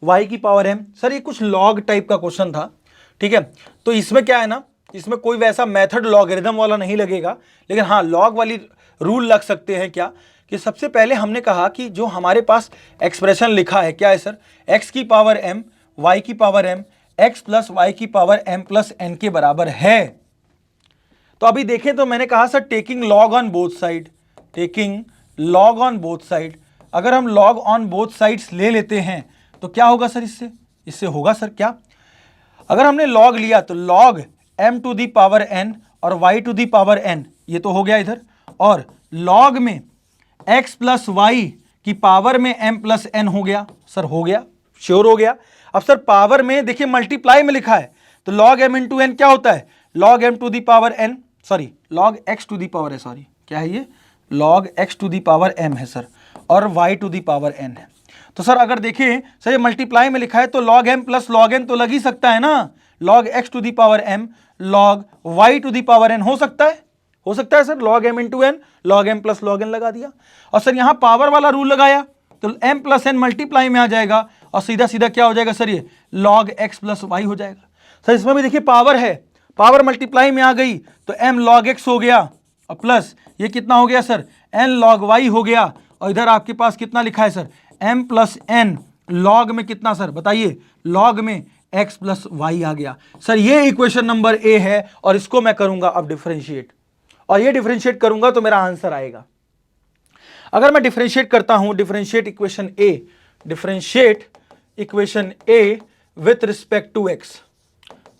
y की पावर m। सर ये कुछ लॉग टाइप का क्वेश्चन था, ठीक है। तो इसमें क्या है ना, इसमें कोई वैसा मेथड लॉगरिदम वाला नहीं लगेगा, लेकिन हाँ लॉग वाली रूल लग सकते हैं। क्या कि सबसे पहले हमने कहा कि जो हमारे पास एक्सप्रेशन लिखा है क्या है सर, x की पावर m y की power m x plus y की पावर m प्लस n के बराबर है। तो अभी देखें तो मैंने कहा sir taking log on both side, taking log on both side. अगर हम लॉग ऑन बोथ साइड्स ले लेते हैं तो क्या होगा सर, इससे होगा सर क्या, अगर हमने लॉग लिया तो log m to the power n और y to the power n, ये तो हो गया इधर, और लॉग में x प्लस वाई की पावर में m प्लस n हो गया सर, हो गया, श्योर हो गया। अब सर पावर में देखिए मल्टीप्लाई में लिखा है तो लॉग m इंटू n क्या होता है, log m to the power n, sorry log x to the power है, सॉरी क्या है ये, log x to the power m है सर, और y to the power n है। तो सर अगर देखें सर ये मल्टीप्लाई में लिखा है तो log m plus log n तो लग ही सकता है ना, log x to the power m log y to the power n हो सकता है sir, log m into n log m plus log n लगा दिया। और सर यहाँ पावर वाला रूल लगाया तो m प्लस n मल्टीप्लाई में आ जाएगा और सीधा सीधा क्या हो जाएगा सर, ये लॉग x प्लस वाई हो जाएगा। सर इसमें भी देखिए पावर है, पावर मल्टीप्लाई में आ गई तो m log x हो गया और प्लस ये कितना हो गया सर, n log y हो गया। और इधर आपके पास कितना लिखा है sir, m plus n log में कितना सर बताइए, लॉग में x प्लस वाई आ गया। सर ये इक्वेशन नंबर ए है और इसको मैं करूंगा अब डिफरेंशिएट, और ये डिफरेंशिएट करूंगा तो मेरा आंसर आएगा। अगर मैं डिफरेंशिएट करता हूं, differentiate equation a, differentiate equation a with respect to x,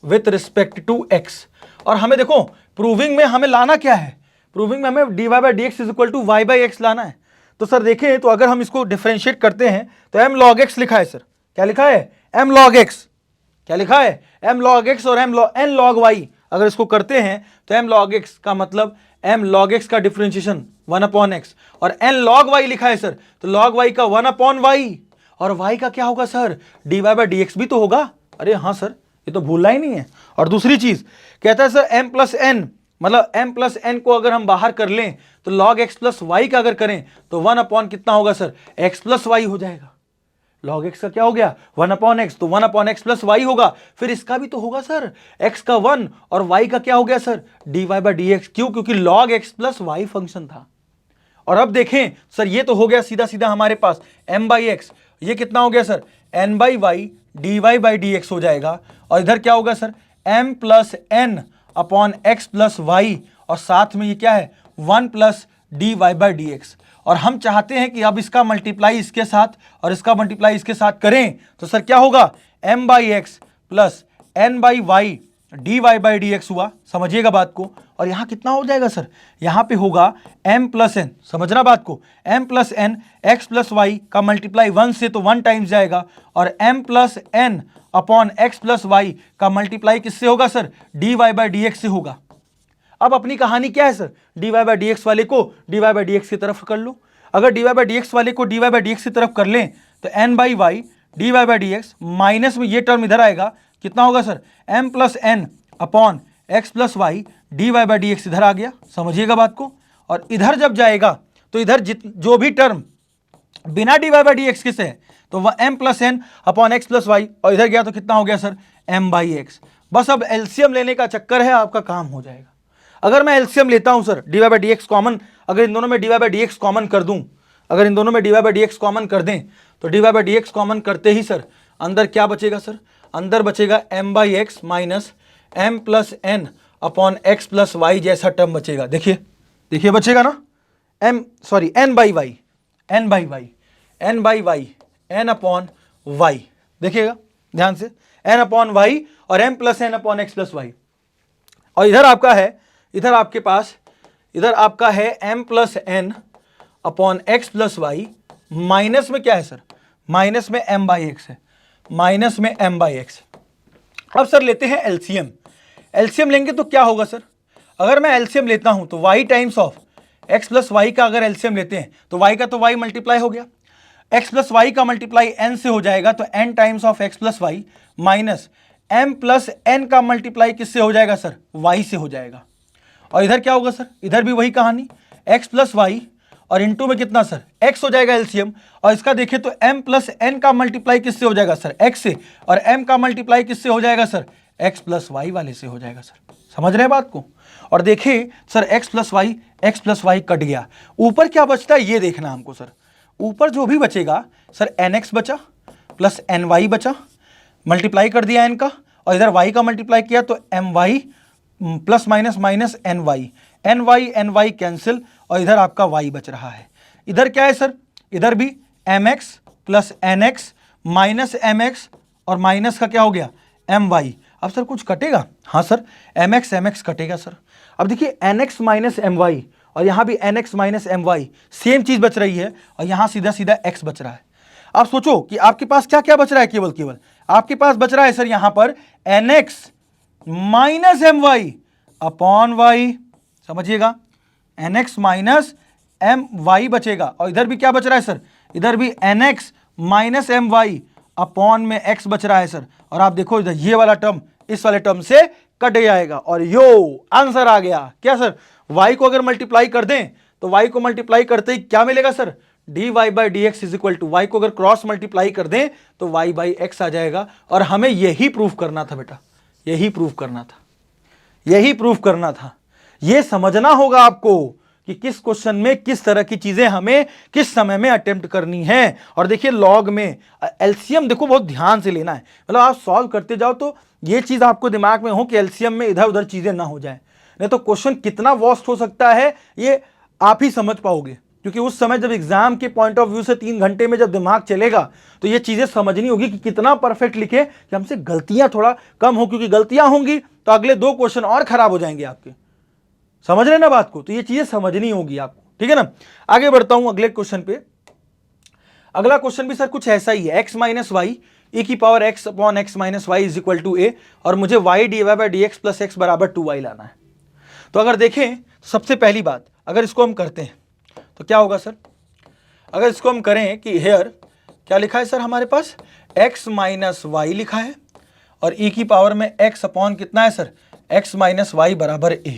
with respect to x। और हमें देखो प्रूविंग में हमें लाना क्या है, प्रूविंग में हमें dy by d x is equal to y by x लाना है। तो सर देखें तो अगर हम इसको डिफरेंशिएट करते हैं तो m log x लिखा है सर, क्या लिखा है, m log x, क्या लिखा है, m log x और n log y। अगर इसको करते हैं तो m log x का मतलब m log x का डिफरेंशिएशन 1 अपॉन x, और n log y लिखा है सर तो log y का 1 अपॉन y, और y का क्या होगा sir, dy by d x भी तो होगा। अरे हाँ सर ये तो भूलना ही नहीं है। और दूसरी चीज कहता है सर m प्लस n, मतलब m प्लस n को अगर हम बाहर कर लें तो log x प्लस वाई का अगर करें तो 1 अपॉन कितना होगा सर, x प्लस वाई हो जाएगा। log x का क्या हो गया 1 अपॉन x, तो 1 अपॉन x प्लस वाई होगा। फिर इसका भी तो होगा सर x का 1 और y का क्या हो गया sir, dy by d x. क्यों, क्योंकि log x plus y function था। और अब देखें सर ये तो हो गया सीधा सीधा हमारे पास m बाई एक्स, ये कितना हो गया sir, n by y dy by d x हो जाएगा। और इधर क्या होगा sir, m plus n upon x plus y, और साथ में ये क्या है 1 plus d y by d x. और हम चाहते हैं कि अब इसका मल्टीप्लाई इसके साथ और इसका मल्टीप्लाई इसके साथ करें, तो सर क्या होगा m by x plus n by y d y by d x हुआ, समझिएगा बात को। और यहाँ कितना हो जाएगा सर, यहाँ पे होगा m प्लस एन, समझना बात को, m plus n x plus y का मल्टीप्लाई 1 से तो 1 टाइम्स जाएगा, और m plus n upon x plus y का मल्टीप्लाई किससे होगा sir, d y by d x से होगा। अब अपनी कहानी क्या है sir, d y by d x वाले को d y by d x की तरफ कर लो। अगर d y by d x वाले को d y by d x की तरफ कर लें तो n by y d y by d x minus में ये टर्म इधर आएगा, कितना होगा sir m plus n upon x plus y d y by d x इधर आ गया, समझिएगा बात को। और इधर जब जाएगा तो इधर जो भी टर्म बिना d y by d x के से है तो वह m plus n upon x plus y, और इधर गया तो कितना हो गया सर m बाई एक्स। बस अब एलसीएम लेने का चक्कर है, आपका काम हो जाएगा। अगर मैं एलसीएम लेता हूं sir, d y by d x common, अगर इन दोनों में d y by d x common कर दूं, अगर इन दोनों में d y by d x common कर दें तो d y by d x common करते ही सर अंदर क्या बचेगा सर, अंदर बचेगा m by x minus m plus n upon x plus y जैसा टर्म बचेगा। देखिए देखिए बचेगा ना, n by y, n by y, n by y, n upon y, देखिएगा ध्यान से, n अपॉन वाई और m plus n upon x plus y. और इधर आपका है, इधर आपके पास, इधर आपका है m plus n upon x plus y, minus में क्या है सर, माइनस में m बाई एक्स है, माइनस में m बाई एक्स। अब सर लेते हैं एलसीएम, एलसीएम लेंगे तो क्या होगा सर, अगर मैं एलसीएम लेता हूं तो y times of x plus y का अगर एलसीएम लेते हैं तो y का तो y मल्टीप्लाई हो गया, x प्लस वाई का मल्टीप्लाई n से हो जाएगा तो n times of x plus y minus m plus n का मल्टीप्लाई किससे हो जाएगा सर, y से हो जाएगा। और इधर क्या होगा सर, इधर भी वही कहानी, x प्लस वाई और इंटू में कितना सर x हो जाएगा एलसीएम, और इसका देखें तो m प्लस n का मल्टीप्लाई किससे हो जाएगा सर, x से, और m का मल्टीप्लाई किससे हो जाएगा सर, x प्लस वाई वाले से हो जाएगा सर, समझ रहे हैं बात को। और देखिए sir x plus y cut गया, ऊपर क्या बचता है ये देखना हमको सर, ऊपर जो भी बचेगा सर nx बचा प्लस ny बचा, मल्टीप्लाई कर दिया n का, और इधर y का मल्टीप्लाई किया तो my plus minus minus ny cancel, और इधर आपका y बच रहा है। इधर क्या है सर, इधर भी mx plus nx minus mx और माइनस का क्या हो गया my। अब सर कुछ कटेगा, हाँ सर mx कटेगा सर। अब देखिए nx माइनस my और यहाँ भी nx माइनस my सेम चीज बच रही है, और यहाँ सीधा सीधा x बच रहा है। आप सोचो कि आपके पास क्या क्या बच रहा है, केवल आपके पास बच रहा है सर यहाँ पर nx minus my upon y, समझिएगा nx माइनस my बचेगा, और इधर भी क्या बच रहा है सर, इधर भी nx माइनस my अपॉन में x बच रहा है सर। और आप देखो इधर ये वाला टर्म इस वाले टर्म से कट जाएगा, और यो आंसर आ गया क्या सर, y को अगर मल्टीप्लाई कर दें तो y को मल्टीप्लाई करते ही क्या मिलेगा sir, d y by d x is equal to, y को अगर क्रॉस मल्टीप्लाई कर दें तो y बाई एक्स आ जाएगा। और हमें यही प्रूफ करना था बेटा, यही प्रूफ करना था, यही प्रूफ करना था। ये समझना होगा आपको कि किस क्वेश्चन में किस तरह की चीजें हमें किस समय में अटेम्प्ट करनी है। और देखिए लॉग में एलसीएम देखो बहुत ध्यान से लेना है, मतलब आप सॉल्व करते जाओ तो ये चीज आपको दिमाग में हो कि एलसीएम में इधर उधर चीजें ना हो जाए, नहीं तो क्वेश्चन कितना वॉस्ट हो सकता है ये आप ही समझ पाओगे। क्योंकि उस समय जब एग्जाम के पॉइंट ऑफ व्यू से 3 घंटे में जब दिमाग चलेगा तो ये चीजें समझनी होगी कि कितना परफेक्ट लिखे कि हमसे गलतियां थोड़ा कम हो, क्योंकि गलतियां होंगी तो अगले 2 क्वेश्चन और खराब हो जाएंगे आपके, समझ रहे ना बात को। तो ये चीजें समझनी होगी आपको, ठीक है ना। आगे बढ़ता हूं अगले क्वेश्चन पे। अगला क्वेश्चन भी सर कुछ ऐसा ही है, x माइनस वाई ई की power x upon x minus y is equal to a, और मुझे y d y by d x plus x बराबर 2y लाना है। तो अगर देखें सबसे पहली बात, अगर इसको हम करते हैं तो क्या होगा सर, अगर इसको हम करें कि हेयर क्या लिखा है सर हमारे पास, x माइनस वाई लिखा है, और e की पावर में x अपॉन कितना है सर, x माइनस वाई बराबर a।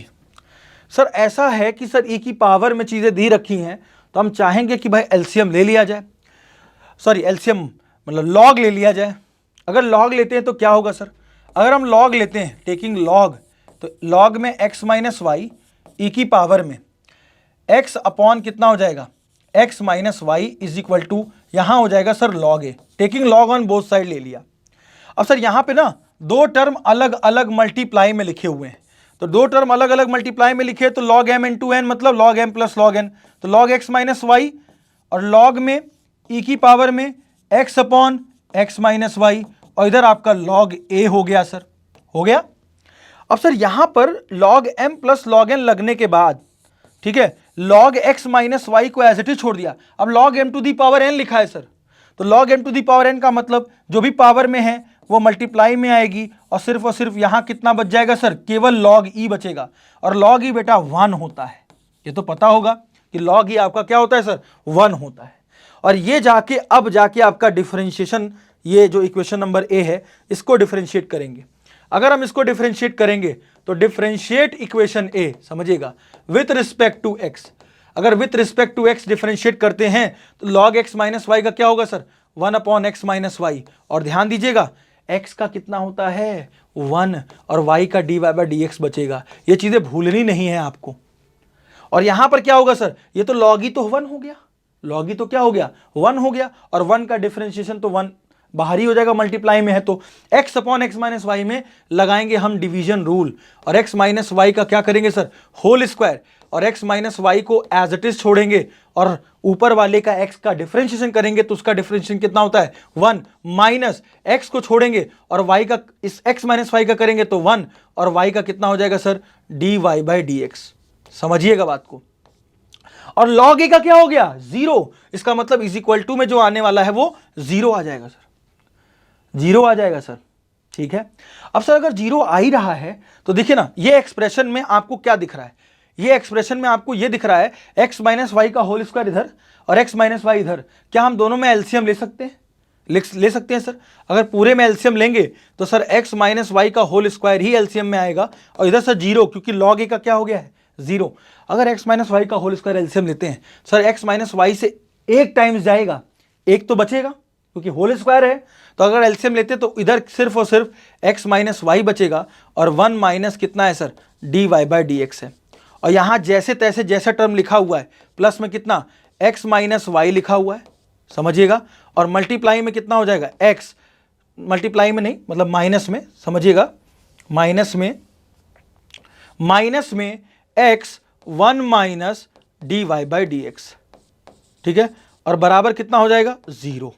सर ऐसा है कि सर e की पावर में चीज़ें दी रखी हैं तो हम चाहेंगे कि भाई एलसीएम ले लिया जाए, सॉरी एलसीएम मतलब लॉग ले लिया जाए। अगर लॉग लेते हैं तो क्या होगा सर, अगर हम लॉग लेते हैं टेकिंग लॉग, तो लॉग में x माइनस वाई ई की पावर में x अपॉन कितना हो जाएगा, x minus y is equal to यहाँ हो जाएगा sir log a, taking log on both side ले लिया। अब सर यहाँ पे ना 2 टर्म अलग अलग मल्टीप्लाई में लिखे हुए हैं, तो दो टर्म अलग अलग मल्टीप्लाई में लिखे तो log m इंटू एन मतलब log m plus log n, तो log x माइनस वाई और log में e की पावर में x upon x minus y और इधर आपका log a हो गया सर, हो गया। अब सर यहां पर log m plus log n लगने के बाद, ठीक है, log x माइनस वाई को एज इट इज छोड़ दिया, अब log m to the power n लिखा है सर, तो log m to the power n का मतलब जो भी पावर में है वो मल्टीप्लाई में आएगी और सिर्फ यहां कितना बच जाएगा सर, केवल log e बचेगा और log e बेटा 1 होता है, ये तो पता होगा कि log e आपका क्या होता है सर, 1 होता है। और ये जाके अब जाके आपका डिफरेंशिएशन, ये जो इक्वेशन नंबर ए है इसको डिफरेंशिएट करेंगे। अगर हम इसको डिफरेंशिएट करेंगे तो डिफरेंशिएट इक्वेशन ए, समझिएगा, विथ रिस्पेक्ट टू एक्स, अगर with respect to x differentiate करते हैं तो log x माइनस वाई का क्या होगा sir, 1 upon x minus y, और ध्यान दीजिएगा x का कितना होता है 1 और y का dy बाई डी एक्स बचेगा, ये चीजें भूलनी नहीं है आपको। और यहां पर क्या होगा सर, ये तो log e तो 1 हो गया, log e तो क्या हो गया 1 हो गया, और 1 का डिफरेंशिएशन तो 1 बाहर ही हो जाएगा, मल्टीप्लाई में है तो x upon x minus y में लगाएंगे हम डिवीजन रूल और x माइनस वाई का क्या करेंगे सर, होल स्क्वायर, और x माइनस वाई को एज इट इज छोड़ेंगे और ऊपर वाले का x का डिफरेंशिएशन करेंगे तो उसका डिफरेंशिएशन कितना होता है 1, माइनस x को छोड़ेंगे और y का इस x माइनस वाई का करेंगे तो 1 और y का कितना हो जाएगा sir, dy by d x, समझिएगा बात को। और log a का क्या हो गया 0, इसका मतलब इज इक्वल टू में जो आने वाला है वो 0 आ जाएगा सर, 0 आ जाएगा सर, ठीक है। अब सर अगर 0 आ ही रहा है तो देखिए ना, ये एक्सप्रेशन में आपको क्या दिख रहा है, ये एक्सप्रेशन में आपको ये दिख रहा है x माइनस वाई का होल स्क्वायर इधर और x माइनस वाई इधर, क्या हम दोनों में एलसीएम ले सकते हैं, ले सकते हैं सर। अगर पूरे में एलसीएम लेंगे तो सर x माइनस वाई का होल स्क्वायर ही एलसीएम में आएगा और इधर सर 0, क्योंकि log a का क्या हो गया है 0। अगर x माइनस वाई का होल स्क्वायर एलसीएम लेते हैं सर, x माइनस वाई से एक टाइम्स जाएगा, एक तो बचेगा क्योंकि होल स्क्वायर है, तो अगर एलसीएम लेते तो इधर सिर्फ और सिर्फ x माइनस वाई बचेगा और 1 माइनस कितना है sir, dy by d x है। और यहां जैसे तैसे जैसा टर्म लिखा हुआ है प्लस में कितना x माइनस वाई लिखा हुआ है, समझिएगा, और मल्टीप्लाई में कितना हो जाएगा x, मल्टीप्लाई में नहीं मतलब माइनस में, समझिएगा, माइनस में x 1 minus dy by d x, ठीक है, और बराबर कितना हो जाएगा 0।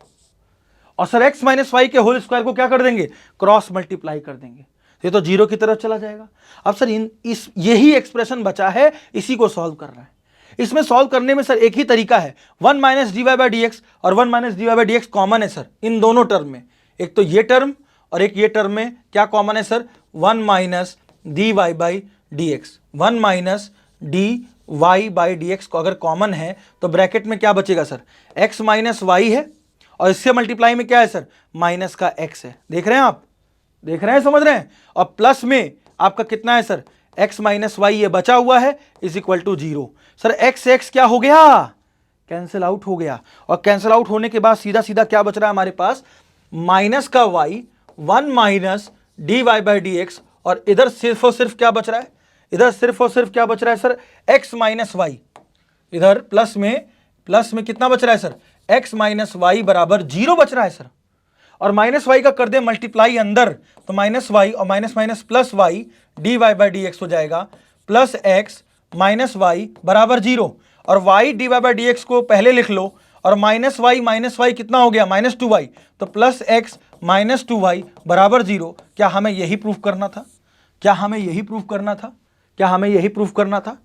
और सर x माइनस वाई के होल स्क्वायर को क्या कर देंगे, क्रॉस मल्टीप्लाई कर देंगे, ये तो 0 की तरफ चला जाएगा। अब सर यही एक्सप्रेशन बचा है, इसी को सॉल्व कर रहा है। इसमें सॉल्व करने में सर एक ही तरीका है, 1 minus d y by d x, और 1 minus d y by d x common है सर इन दोनों टर्म में, एक तो ये टर्म और एक ये टर्म में क्या कॉमन है sir, 1 minus d y by d x, 1 minus d y by d x को अगर कॉमन है तो ब्रैकेट में क्या बचेगा सर, x माइनस वाई है और इससे मल्टीप्लाई में क्या है सर, माइनस का x है, देख रहे हैं आप, देख रहे हैं, समझ रहे हैं, और प्लस में आपका कितना है सर, x माइनस वाई ये बचा हुआ है is equal to 0। Sir x क्या हो गया, कैंसिल आउट हो गया, और कैंसिल आउट होने के बाद सीधा सीधा क्या बच रहा है हमारे पास, माइनस का y 1 minus d y by d x, और इधर सिर्फ और सिर्फ क्या बच रहा है, इधर सिर्फ और सिर्फ क्या बच रहा है सर, x माइनस वाई, इधर प्लस में कितना बच रहा है सर, x माइनस वाई बराबर 0 बच रहा है सर, और माइनस वाई का कर दे मल्टीप्लाई अंदर तो माइनस वाई और minus minus plus y d y by d x हो जाएगा, प्लस एक्स माइनस वाई बराबर 0, और y d y by d x को पहले लिख लो, और माइनस वाई कितना हो गया माइनस 2y, तो प्लस एक्स माइनस 2y बराबर 0। क्या हमें यही प्रूफ करना था, क्या हमें यही प्रूफ करना था, क्या हमें यही प्रूफ करना था।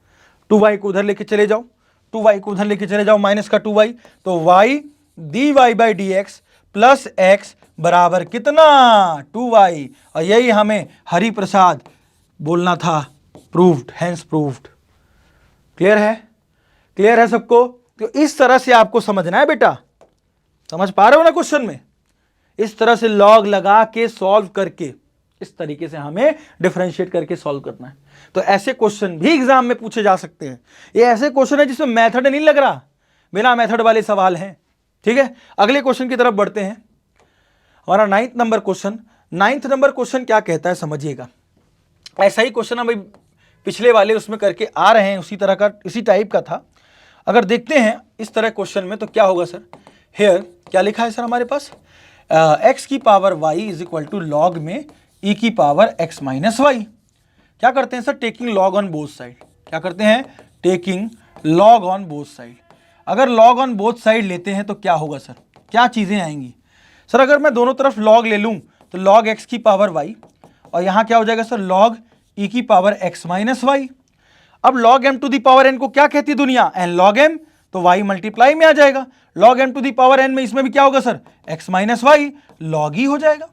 2y को उधर लेके चले जाओ, 2y को उधर लेके चले जाओ, माइनस का 2y, तो y d y by d x plus x बराबर कितना 2y, और यही हमें हरि प्रसाद बोलना था, प्रूव्ड, हेंस प्रूव्ड। क्लियर है, क्लियर है सबको। तो इस तरह से आपको समझना है बेटा, समझ पा रहे हो ना क्वेश्चन में, इस तरह से लॉग लगा के सॉल्व करके इस तरीके से हमें डिफरेंशिएट करके सॉल्व करना है। तो ऐसे क्वेश्चन भी एग्जाम में पूछे जा सकते हैं। ये ऐसे क्वेश्चन है जिसमें मेथड नहीं लग रहा, बिना मेथड वाले सवाल हैं। ठीक है, अगले क्वेश्चन की तरफ बढ़ते हैं। हमारा 9th number question, 9th number question क्या कहता है समझिएगा। ऐसा ही क्वेश्चन हम पिछले वाले उसमें करके आ रहे हैं, उसी तरह का, इसी टाइप का था। अगर देखते हैं इस तरह क्वेश्चन में तो क्या होगा सर, हेयर क्या लिखा है सर हमारे पास, x की power y is equal to log में e की पावर x माइनस वाई। क्या करते हैं sir, taking log on both side. क्या करते हैं, taking log on both side. अगर लॉग ऑन बोथ साइड लेते हैं तो क्या होगा सर, क्या चीजें आएंगी सर, अगर मैं दोनों तरफ लॉग ले लूं तो लॉग एक्स की पावर वाई, और यहां क्या हो जाएगा सर, लॉग ई की पावर एक्स माइनस वाई। अब log m to the power n को क्या कहती है दुनिया, एन लॉग एम, तो वाई मल्टीप्लाई में आ जाएगा। Log m to the power n में इसमें भी क्या होगा sir, x minus y, log ही हो जाएगा,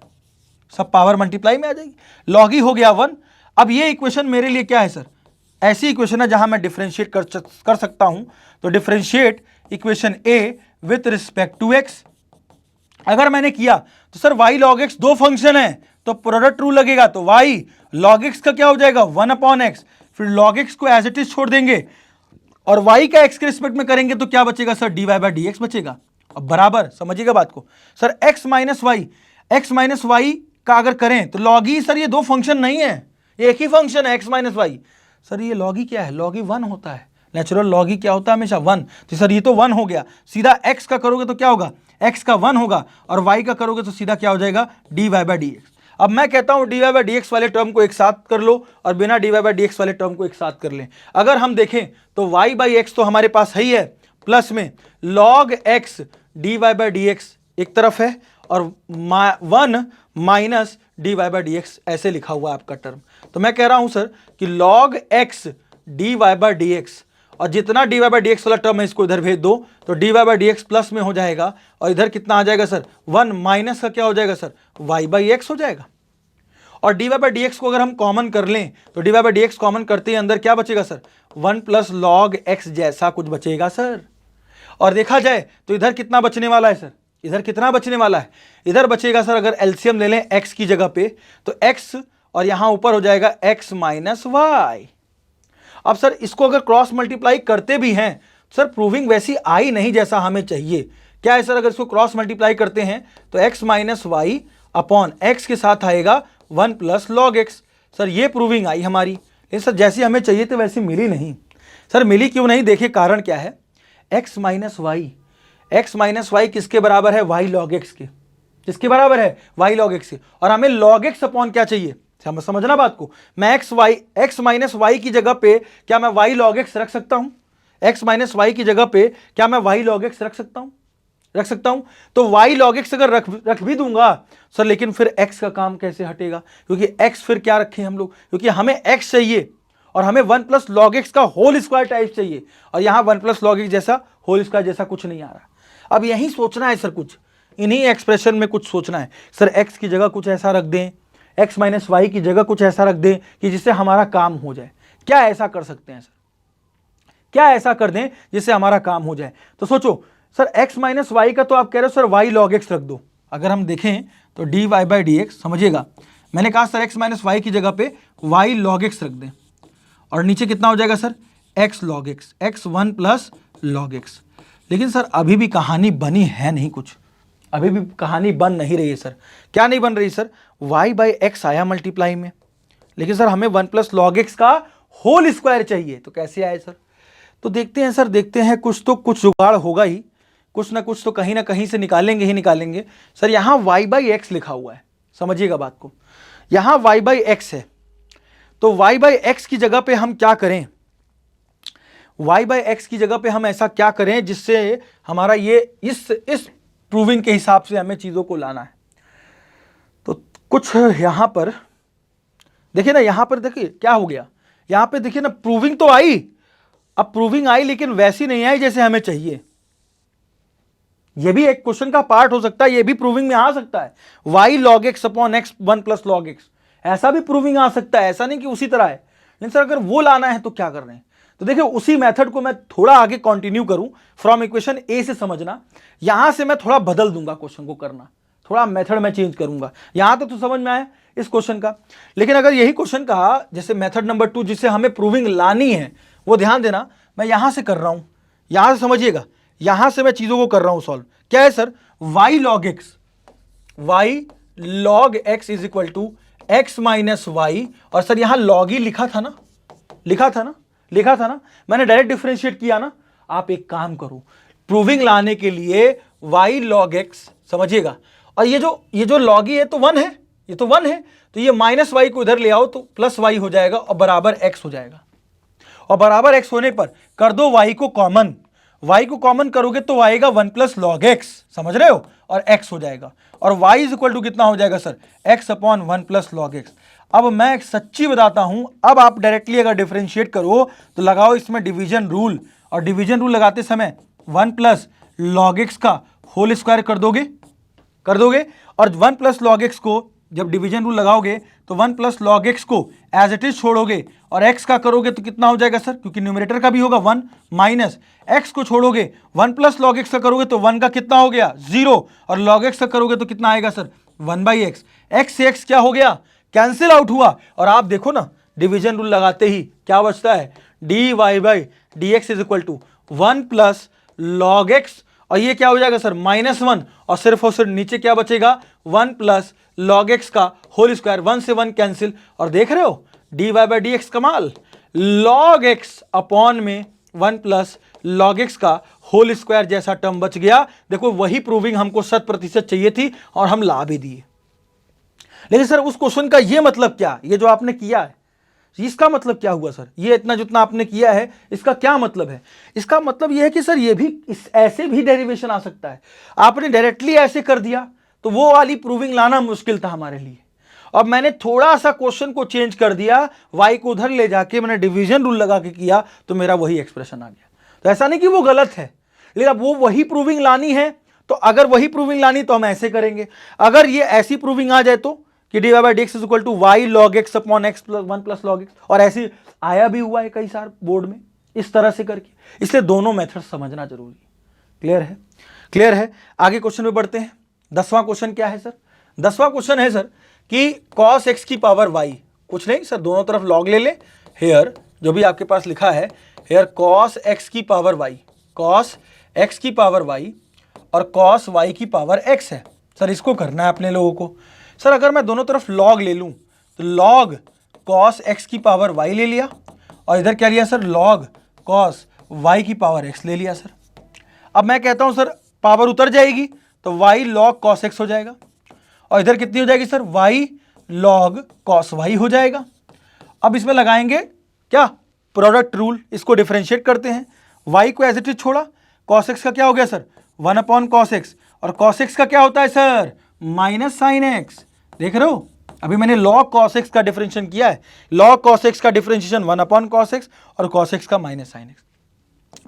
सब पावर मल्टीप्लाई में आ जाएगी, लॉग ही हो गया 1। अब ये इक्वेशन मेरे लिए क्या है सर, ऐसी इक्वेशन है जहां मैं डिफरेंशिएट कर सकता हूं। तो differentiate equation a with respect to x. अगर मैंने किया तो सर y log x दो फंक्शन है तो प्रोडक्ट ट्रू लगेगा, तो y log x का क्या हो जाएगा 1/x, फिर log x को एज इट इज छोड़ देंगे और y का x के रिस्पेक्ट में करेंगे तो क्या बचेगा सर, dy/dx बचेगा। अब बराबर समझिएगा बात को सर, x माइनस वाई का अगर करें तो log ही सर, ये दो फंक्शन नहीं है, ये एक ही फंक्शन है x माइनस वाई। सर ये log ही क्या है, log ही 1 होता है, नेचुरल log ही क्या होता है हमेशा 1। तो सर ये तो 1 हो गया, सीधा x का करोगे तो क्या होगा, x का 1 होगा, और y का करोगे तो सीधा क्या हो जाएगा, dy/dx। अब मैं कहता हूं dy/dx वाले टर्म को एक साथ कर लो और बिना dy/dx वाले टर्म को एक साथ कर लें। अगर हम देखें तो y/x तो हमारे पास है ही है, प्लस में log x dy/dx एक तरफ है और 1 माइनस dy/dx ऐसे लिखा हुआ है आपका टर्म। तो मैं कह रहा हूं सर कि log x dy/dx, और जितना dy/dx वाला टर्म है इसको इधर भेज दो तो dy/dx प्लस में हो जाएगा, और इधर कितना आ जाएगा सर, 1 माइनस का क्या हो जाएगा सर, y/x हो जाएगा। और dy/dx को अगर हम कॉमन कर लें तो dy/dx कॉमन करते ही अंदर क्या बचेगा सर, 1 प्लस लॉग x जैसा कुछ बचेगा सर। और देखा जाए तो इधर कितना बचने वाला है सर, इधर कितना बचने वाला है, इधर बचेगा सर, अगर एलसीएम ले लें x की जगह पे तो x, और यहां ऊपर हो जाएगा x माइनस वाई। अब सर इसको अगर क्रॉस मल्टीप्लाई करते भी हैं सर, प्रूविंग वैसी आई नहीं जैसा हमें चाहिए। क्या है सर, अगर इसको क्रॉस मल्टीप्लाई करते हैं तो x minus y upon x के साथ आएगा 1 प्लस लॉग एक्स। सर ये प्रूविंग आई हमारी, लेकिन सर जैसी हमें चाहिए थी वैसी मिली नहीं। सर मिली क्यों नहीं, देखिए कारण क्या है, x माइनस वाई किसके बराबर है, y log x के, किसके बराबर है, y log x के, और हमें log x अपॉन क्या चाहिए, समझना बात को। मैं x माइनस वाई की जगह पे क्या मैं y log x रख सकता हूं, x माइनस वाई की जगह पे क्या मैं y log x रख सकता हूं। तो y log x अगर रख भी दूंगा सर, लेकिन फिर x का काम कैसे हटेगा, क्योंकि x फिर क्या रखें हम लोग, क्योंकि हमें x चाहिए और हमें 1 प्लस लॉग एक्स का होल स्क्वायर टाइप चाहिए, और यहां 1 प्लस लॉग एक्स जैसा होल स्क्वायर जैसा कुछ नहीं आ रहा। अब यही सोचना है सर, कुछ इन्हीं एक्सप्रेशन में कुछ सोचना है सर, x की जगह कुछ ऐसा रख दें, x माइनस वाई की जगह कुछ ऐसा रख दें कि जिससे हमारा काम हो जाए। क्या ऐसा कर सकते हैं सर, क्या ऐसा कर दें जिससे हमारा काम हो जाए। तो सोचो सर, x माइनस वाई का तो आप कह रहे हो सर y log x रख दो। अगर हम देखें तो dy/dx, समझिएगा मैंने कहा सर x माइनस वाई की जगह पे y log x रख दें, और नीचे कितना हो जाएगा sir, x log x, x 1 plus log x। लेकिन सर अभी भी कहानी बनी है नहीं, कुछ अभी भी कहानी बन नहीं रही है सर। क्या नहीं बन रही सर, y/x आया मल्टीप्लाई में, लेकिन सर हमें 1 प्लस लॉग एक्स का होल स्क्वायर चाहिए, तो कैसे आए सर। तो देखते हैं सर, देखते हैं, कुछ जुगाड़ होगा ही, कुछ ना कुछ तो कहीं ना कहीं से निकालेंगे ही निकालेंगे। सर यहाँ y/x लिखा हुआ है, समझिएगा बात को, यहाँ y/x है, तो y/x की जगह पे हम क्या करें, y/x की जगह पे हम ऐसा क्या करें जिससे हमारा ये इस प्रूविंग के हिसाब से हमें चीजों को लाना है। तो कुछ यहां पर देखिए ना, यहां पर देखिए क्या हो गया, यहां पे देखिए ना प्रूविंग तो आई, अब प्रूविंग आई लेकिन वैसी नहीं आई जैसे हमें चाहिए। ये भी एक क्वेश्चन का पार्ट हो सकता है, ये भी प्रूविंग में आ सकता है, y log x upon x 1 plus log x, ऐसा भी प्रूविंग आ सकता है, ऐसा नहीं कि उसी तरह है। लेकिन सर अगर वो लाना है तो क्या कर रहे हैं, तो देखिए उसी मेथड को मैं थोड़ा आगे कंटिन्यू करूं, फ्रॉम इक्वेशन ए से समझना, यहां से मैं थोड़ा बदल दूंगा क्वेश्चन को करना, थोड़ा मेथड में चेंज करूंगा। यहां तक तो समझ में आया इस क्वेश्चन का। लेकिन अगर यही क्वेश्चन का जैसे मेथड नंबर 2 जिससे हमें प्रूविंग लानी है, वो ध्यान देना मैं यहां से कर रहा हूं, यहां से समझिएगा, यहां से मैं चीजों को कर रहा हूं सॉल्व। क्या है sir, y log x is equal to x minus y, और सर यहां log ही लिखा था ना, मैंने डायरेक्ट डिफरेंशिएट किया ना। आप एक काम करो, प्रूविंग लाने के लिए y log x समझिएगा, और ये जो log ही है तो 1 है, ये तो 1 है, तो ये माइनस वाई को इधर ले आओ तो प्लस वाई हो जाएगा और बराबर एक्स हो जाएगा। और बराबर एक्स होने पर कर दो वाई को कॉमन, वाई को कॉमन करोगे तो आएगा 1 प्लस लॉग एक्स, समझ रहे हो, और एक्स हो जाएगा। और वाई इज इक्वल टू कितना हो जाएगा sir, x upon 1 plus log x. अब मैं एक सच्ची बताता हूं, अब आप डायरेक्टली अगर डिफरेंशिएट करो तो लगाओ इसमें डिवीजन रूल, और डिवीजन रूल लगाते समय 1 प्लस लॉग एक्स का होल स्क्वायर कर दोगे, और 1 प्लस लॉग एक्स को जब डिवीजन रूल लगाओगे तो 1 प्लस लॉग एक्स को एज इट इज छोड़ोगे और x का करोगे तो कितना हो जाएगा सर, क्योंकि न्यूमरेटर का भी होगा 1, माइनस x को छोड़ोगे 1 प्लस लॉग एक्स का करोगे तो 1 का कितना हो गया 0, और लॉग एक्स का करोगे तो कितना आएगा सर 1/x। x से x क्या हो गया, कैंसिल आउट हुआ, और आप देखो ना डिवीजन रूल लगाते ही क्या बचता है, dy/dx is equal to 1 plus log x, और ये क्या हो जाएगा सर -1, और सिर्फ नीचे क्या बचेगा 1 प्लस लॉग एक्स का होल स्क्वायर, 1 से 1 कैंसिल, और देख रहे हो dy/dx कमाल, लॉग एक्स अपॉन में 1 प्लस लॉग एक्स का होल स्क्वायर जैसा टर्म बच गया। देखो वही प्रूविंग हमको 100% चाहिए थी और हम ला भी दिए। लेकिन सर उस क्वेश्चन का ये मतलब क्या, ये जो आपने किया है इसका मतलब क्या हुआ सर, ये इतना जितना आपने किया है इसका क्या मतलब है, इसका मतलब ये है कि सर ये भी ऐसे भी डेरिवेशन आ सकता है। आपने डायरेक्टली ऐसे कर दिया तो वो वाली प्रूविंग लाना मुश्किल था हमारे लिए। अब मैंने थोड़ा सा क्वेश्चन को चेंज कर दिया, वाई को उधर ले जाके मैंने डिवीजन रूल लगा के किया तो मेरा वही एक्सप्रेशन आ गया। तो ऐसा नहीं कि वो गलत है, लेकिन अब वो वही प्रूविंग लानी है, तो अगर वही प्रूविंग लानी तो हम ऐसे करेंगे। अगर ये ऐसी प्रूविंग आ जाए तो कि dy/dx is equal to y log x upon x plus 1 plus log x, और ऐसे आया भी हुआ है कई सारे बोर्ड में इस तरह से करके, इसलिए दोनों मेथड समझना जरूरी है। क्लियर है, क्लियर है। आगे क्वेश्चन में बढ़ते हैं। 10वां क्वेश्चन क्या है सर, 10वां क्वेश्चन है सर कि cos x की पावर y, कुछ नहीं सर दोनों तरफ लॉग ले ले, हेयर जो भी आपके पास लिखा है हेयर cos x की पावर y, cos x की पावर y और cos y की पावर x है सर, इसको करना है अपने लोगों को। सर अगर मैं दोनों तरफ लॉग ले लूं तो लॉग cos x की पावर y ले लिया, और इधर क्या लिया सर, लॉग cos y की पावर x ले लिया सर। अब मैं कहता हूं सर पावर उतर जाएगी तो y log cos x हो जाएगा, और इधर कितनी हो जाएगी sir, y log cos y हो जाएगा। अब इसमें लगाएंगे क्या, प्रोडक्ट रूल, इसको डिफरेंशिएट करते हैं। y को एज इट इज छोड़ा, cos x का क्या हो गया सर 1 अपॉन cos x, और cos x का क्या होता है सर माइनस साइन x। देख रहे हो अभी मैंने log cos x का डिफरेंशिएशन किया है, log cos x का डिफरेंशिएशन 1 अपॉन cos x और cos x का minus sine x,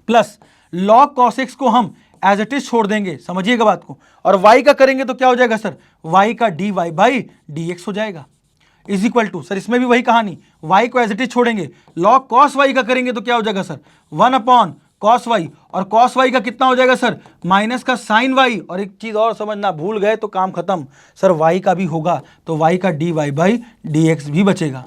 plus log cos x को हम एज इट इज छोड़ देंगे, समझिएगा बात को, और y का करेंगे तो क्या हो जाएगा सर, y का dy/dx हो जाएगा, इज इक्वल टू सर इसमें भी वही कहानी, y को एज इट इज छोड़ेंगे, log cos y का करेंगे तो क्या हो जाएगा सर 1 अपॉन cos y, और cos y का कितना हो जाएगा सर माइनस का sin y, और एक चीज और समझना, भूल गए तो काम खत्म सर, y का भी होगा तो y का dy/dx भी बचेगा।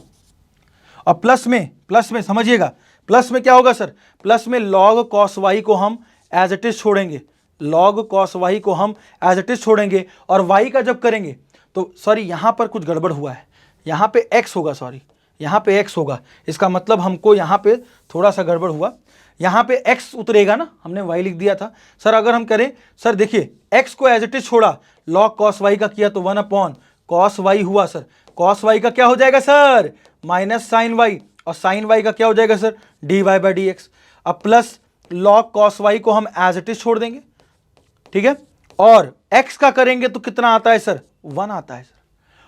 और प्लस में समझिएगा, प्लस में क्या होगा सर, प्लस में log cos y को हम एज इट इज छोड़ेंगे, log cos y को हम एज इट इज छोड़ेंगे, और y का जब करेंगे तो सॉरी यहां पर कुछ गड़बड़ हुआ है, यहां पे x होगा, सॉरी यहां पे x होगा, इसका मतलब हमको यहां पे थोड़ा सा गड़बड़ हुआ, यहां पे x उतरेगा ना, हमने y लिख दिया था सर। अगर हम करें सर, देखिए x को एज इट इज छोड़ा, log cos y का किया तो 1 अपॉन cos y हुआ सर, cos y का क्या हो जाएगा सर माइनस साइन y, और साइन y का क्या हो जाएगा सर dy/dx। अब प्लस log cos y को हम एज इट इज छोड़ देंगे, ठीक है, और x का करेंगे तो कितना आता है सर 1 आता है सर।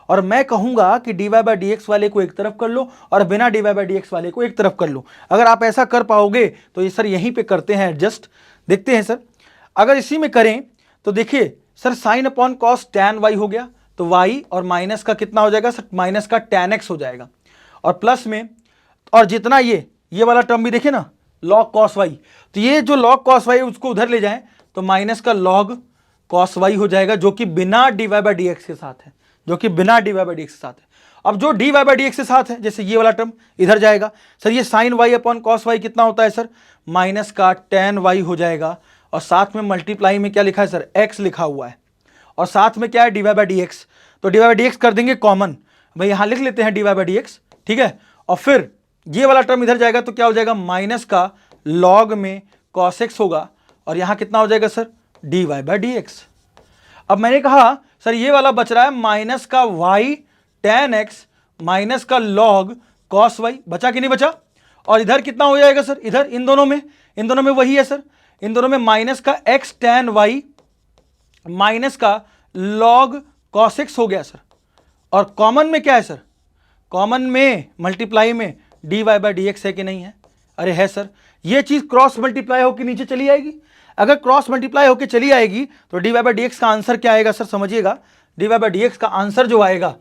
और मैं कहूंगा कि dy/dx वाले को एक तरफ कर लो और बिना dy/dx वाले को एक तरफ कर लो। अगर आप ऐसा कर पाओगे तो ये सर यहीं पे करते हैं एडजस्ट, देखते हैं सर। अगर इसी में करें तो देखिए sir sine upon cos tan y हो गया, तो y और माइनस का कितना हो जाएगा सर माइनस का tan x हो जाएगा, और प्लस में, और जितना ये वाला टर्म भी देखिए ना log cos y, तो ये जो log cos y उसको उधर ले जाएं तो माइनस का log cos y हो जाएगा, जो कि बिना dy/dx के साथ है, जो कि बिना dy/dx के साथ है। अब जो dy/dx के साथ है, जैसे ये वाला टर्म इधर जाएगा सर, ये sine y upon cos y कितना होता है सर माइनस का tan y हो जाएगा, और साथ में मल्टीप्लाई में क्या लिखा है सर x लिखा हुआ है, और साथ में क्या है dy/dx, तो dy/dx कर देंगे कॉमन, भाई यहां लिख लेते हैं dy/dx, ठीक है, और फिर ये वाला टर्म इधर जाएगा तो क्या हो जाएगा माइनस का log में cos x होगा, और यहां कितना हो जाएगा सर dy/dx। अब मैंने कहा सर ये वाला बच रहा है माइनस का y tan x माइनस का log cos y, बचा कि नहीं बचा? और इधर कितना हो जाएगा सर? इधर इन दोनों में वही है सर, इन दोनों में माइनस का x tan y माइनस का log cos x हो गया सर। और कॉमन में क्या है सर? कॉमन में मल्टीप्लाई में dy बाई डी एक्स है कि नहीं है? अरे है सर। ये चीज क्रॉस मल्टीप्लाई होकर नीचे चली आएगी। अगर क्रॉस मल्टीप्लाई होकर चली आएगी तो dy बाई डी एक्स का आंसर क्या आएगा सर? समझिएगा, dy बाई डी एक्स का आंसर जो आएगा,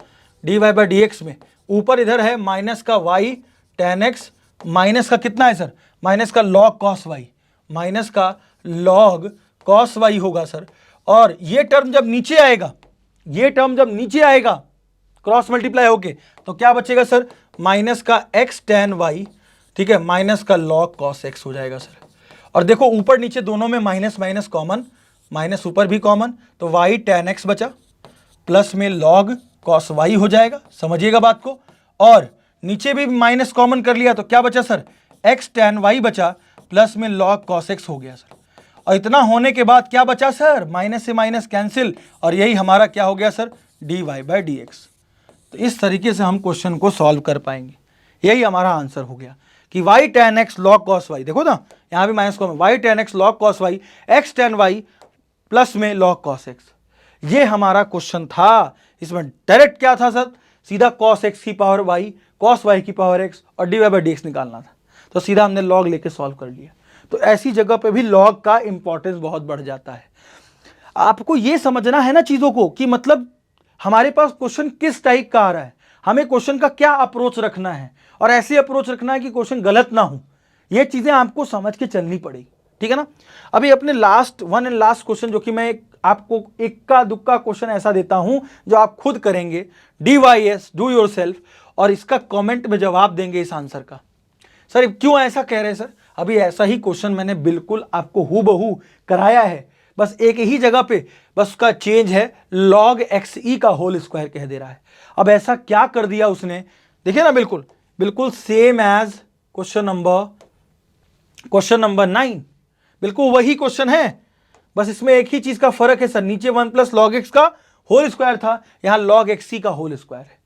dy बाई डी एक्स में ऊपर इधर है माइनस का y tan x माइनस का कितना है सर? माइनस का log cos y, माइनस का log cos y होगा सर। और ये टर्म जब नीचे आएगा, ये टर्म जब नीचे आएगा क्रॉस मल्टीप्लाई होके, तो क्या बचेगा सर? माइनस का x tan y, ठीक है, माइनस का log cos x हो जाएगा सर। और देखो ऊपर नीचे दोनों में माइनस माइनस कॉमन, माइनस ऊपर भी कॉमन, तो y tan x बचा, प्लस में log cos y हो जाएगा। समझिएगा बात को। और नीचे भी माइनस कॉमन कर लिया तो क्या बचा सर? x tan y बचा, प्लस में log cos x हो गया सर। और इतना होने के बाद क्या बचा सर? माइनस से माइनस कैंसिल, और यही हमारा क्या हो गया sir? dy by d x. तो इस तरीके से हम क्वेश्चन को सॉल्व कर पाएंगे। यही हमारा आंसर हो गया कि y tan x log cos y, देखो ना यहाँ भी minus common, y tan x log cos y, x tan y plus में log cos x। ये हमारा क्वेश्चन था। इसमें डायरेक्ट क्या था सर? सीधा cos x की पावर y, cos y की पावर x और dy बाई डी एक्स निकालना था, तो सीधा हमने log लेके सॉल्व कर लिया। तो ऐसी जगह पे भी log का इंपॉर्टेंस बहुत बढ़ जाता है। आपको ये समझना है ना चीजों को, कि मतलब हमारे पास क्वेश्चन किस टाइप का आ रहा है, हमें क्वेश्चन का क्या अप्रोच रखना है, और ऐसी अप्रोच रखना है कि क्वेश्चन गलत ना हो। ये चीजें आपको समझ के चलनी पड़ेगी, ठीक है ना। अभी अपने लास्ट क्वेश्चन, जो कि मैं आपको इक्का दुक्का क्वेश्चन ऐसा देता हूं जो आप खुद करेंगे, DYS डू योरसेल्फ, और इसका कमेंट में जवाब देंगे इस आंसर का। सर क्यों ऐसा कह रहे हैं सर? अभी ऐसा ही क्वेश्चन मैंने बिल्कुल आपको हूबहू कराया है, बस एक ही जगह पे, बस उसका चेंज है, log xe का होल स्क्वायर कह दे रहा है। अब ऐसा क्या कर दिया उसने, देखिए ना, बिल्कुल बिल्कुल सेम एज क्वेश्चन नंबर 9, बिल्कुल वही क्वेश्चन है, बस इसमें एक ही चीज का फर्क है सर, नीचे 1 प्लस log x का होल स्क्वायर था, यहां log xe का होल स्क्वायर है।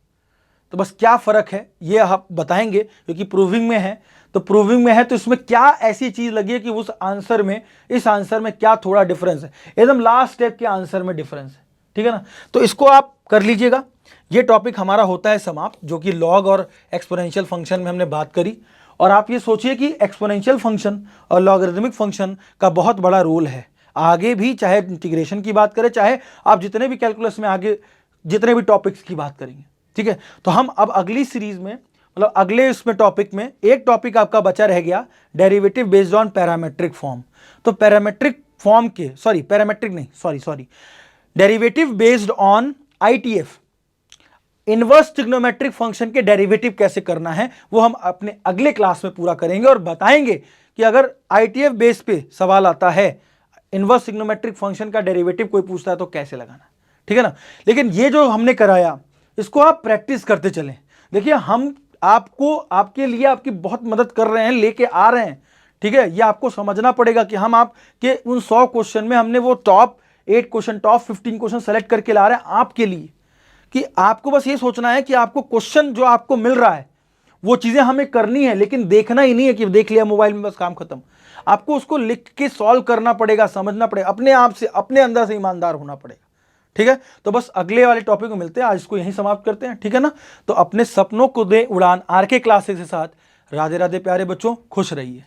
तो बस क्या फर्क है ये आप बताएंगे, क्योंकि प्रूविंग में है, तो प्रूविंग में है तो इसमें क्या ऐसी चीज लगी है कि उस आंसर में इस आंसर में क्या थोड़ा डिफरेंस है, एकदम लास्ट स्टेप के आंसर में डिफरेंस है, ठीक है ना। तो इसको आप कर लीजिएगा। ये टॉपिक हमारा होता है समाप्त, जो कि लॉग और एक्सपोनेंशियल फंक्शन में हमने बात करी। और आप ये सोचिए कि एक्सपोनेंशियल फंक्शन और लॉगरिथमिक फंक्शन का बहुत बड़ा रोल है आगे भी, चाहे इंटीग्रेशन की बात करें, चाहे आप जितने भी कैलकुलस में आगे जितने भी टॉपिक्स की बात करेंगे, ठीक है। तो हम अब अगली सीरीज में, मतलब अगले इसमें टॉपिक में, एक टॉपिक आपका बचा रह गया, derivative based on parametric form. तो पैरामेट्रिक फॉर्म के, derivative based on ITF, inverse trigonometric function के डेरिवेटिव कैसे करना है, वो हम अपने अगले क्लास में पूरा करेंगे और बताएंगे कि अगर ITF बेस पे सवाल आता है, इनवर्स ट्रिग्नोमेट्रिक फंक्शन का डेरिवेटिव कोई पूछता है तो कैसे लगाना, ठीक है ना। लेकिन ये जो हमने कराया, इसको आप प्रैक्टिस करते चलें। देखिए हम आपको, आपके लिए आपकी बहुत मदद कर रहे हैं, लेके आ रहे हैं, ठीक है। ये आपको समझना पड़ेगा कि हम आपके उन 100 क्वेश्चन में हमने वो top 8 question, top 15 question select करके ला रहे हैं आपके लिए, कि आपको बस ये सोचना है कि आपको क्वेश्चन जो आपको मिल रहा है वो चीजें हमें करनी है, लेकिन देखना ही नहीं है कि देख लिया मोबाइल में बस काम खत्म। आपको उसको लिख के सॉल्व करना पड़ेगा, समझना पड़ेगा, अपने आप से, अपने अंदर से ईमानदार होना पड़ेगा, ठीक है। तो बस अगले वाले टॉपिक में मिलते हैं, आज इसको यहीं समाप्त करते हैं, ठीक है ना। तो अपने सपनों को दे उड़ान RK क्लासेस के साथ। राधे राधे प्यारे बच्चों, खुश रहिए।